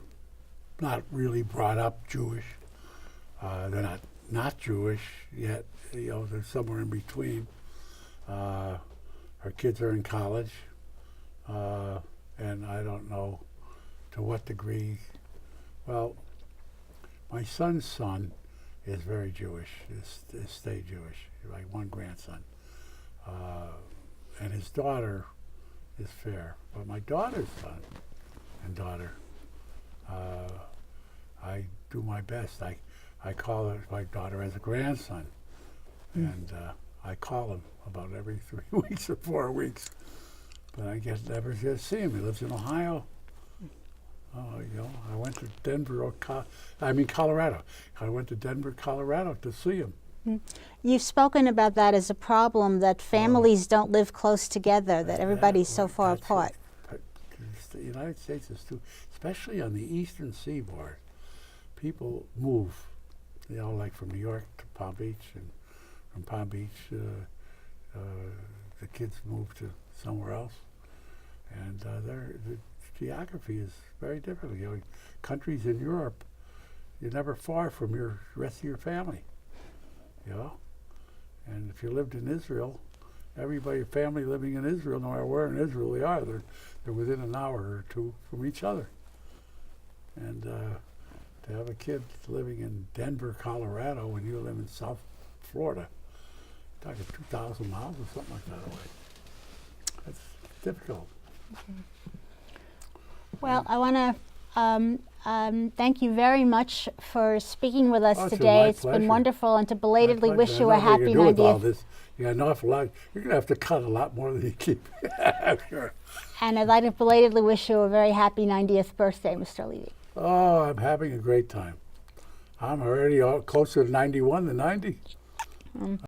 not really brought up Jewish. They're not Jewish yet. You know, they're somewhere in between. Her kids are in college, and I don't know to what degree. Well, my son's son is very Jewish, is stay Jewish, like one grandson. And his daughter is fair. But my daughter's son and daughter, I do my best. I call my daughter as a grandson, and I call him about every 3 weeks or 4 weeks. But I never get to see him. He lives in Ohio. You know, I went to Colorado. I went to Denver, Colorado to see him. You've spoken about that as a problem, that families don't live close together, that everybody's so far apart. The United States is too, especially on the eastern seaboard, people move, you know, like from New York to Palm Beach, and from Palm Beach, the kids move to somewhere else. And the geography is very different. You know, countries in Europe, you're never far from your rest of your family. You know, and if you lived in Israel, family living in Israel, no matter where in Israel they are, they're within an hour or 2 from each other. And to have a kid living in Denver, Colorado, when you live in South Florida, you're talking 2,000 miles or something like that away. That's difficult. Well, I want to thank you very much for speaking with us Oh, it's been today. my It's been pleasure. wonderful, and to belatedly My wish pleasure. you I a don't know what happy you're gonna do with all 90th. this. You got an awful lot. You're going to have to cut a lot more than you keep. I'm sure. And I'd like to belatedly wish you a very happy 90th birthday, Mr. Levy. Oh, I'm having a great time. I'm already closer to 91 than 90.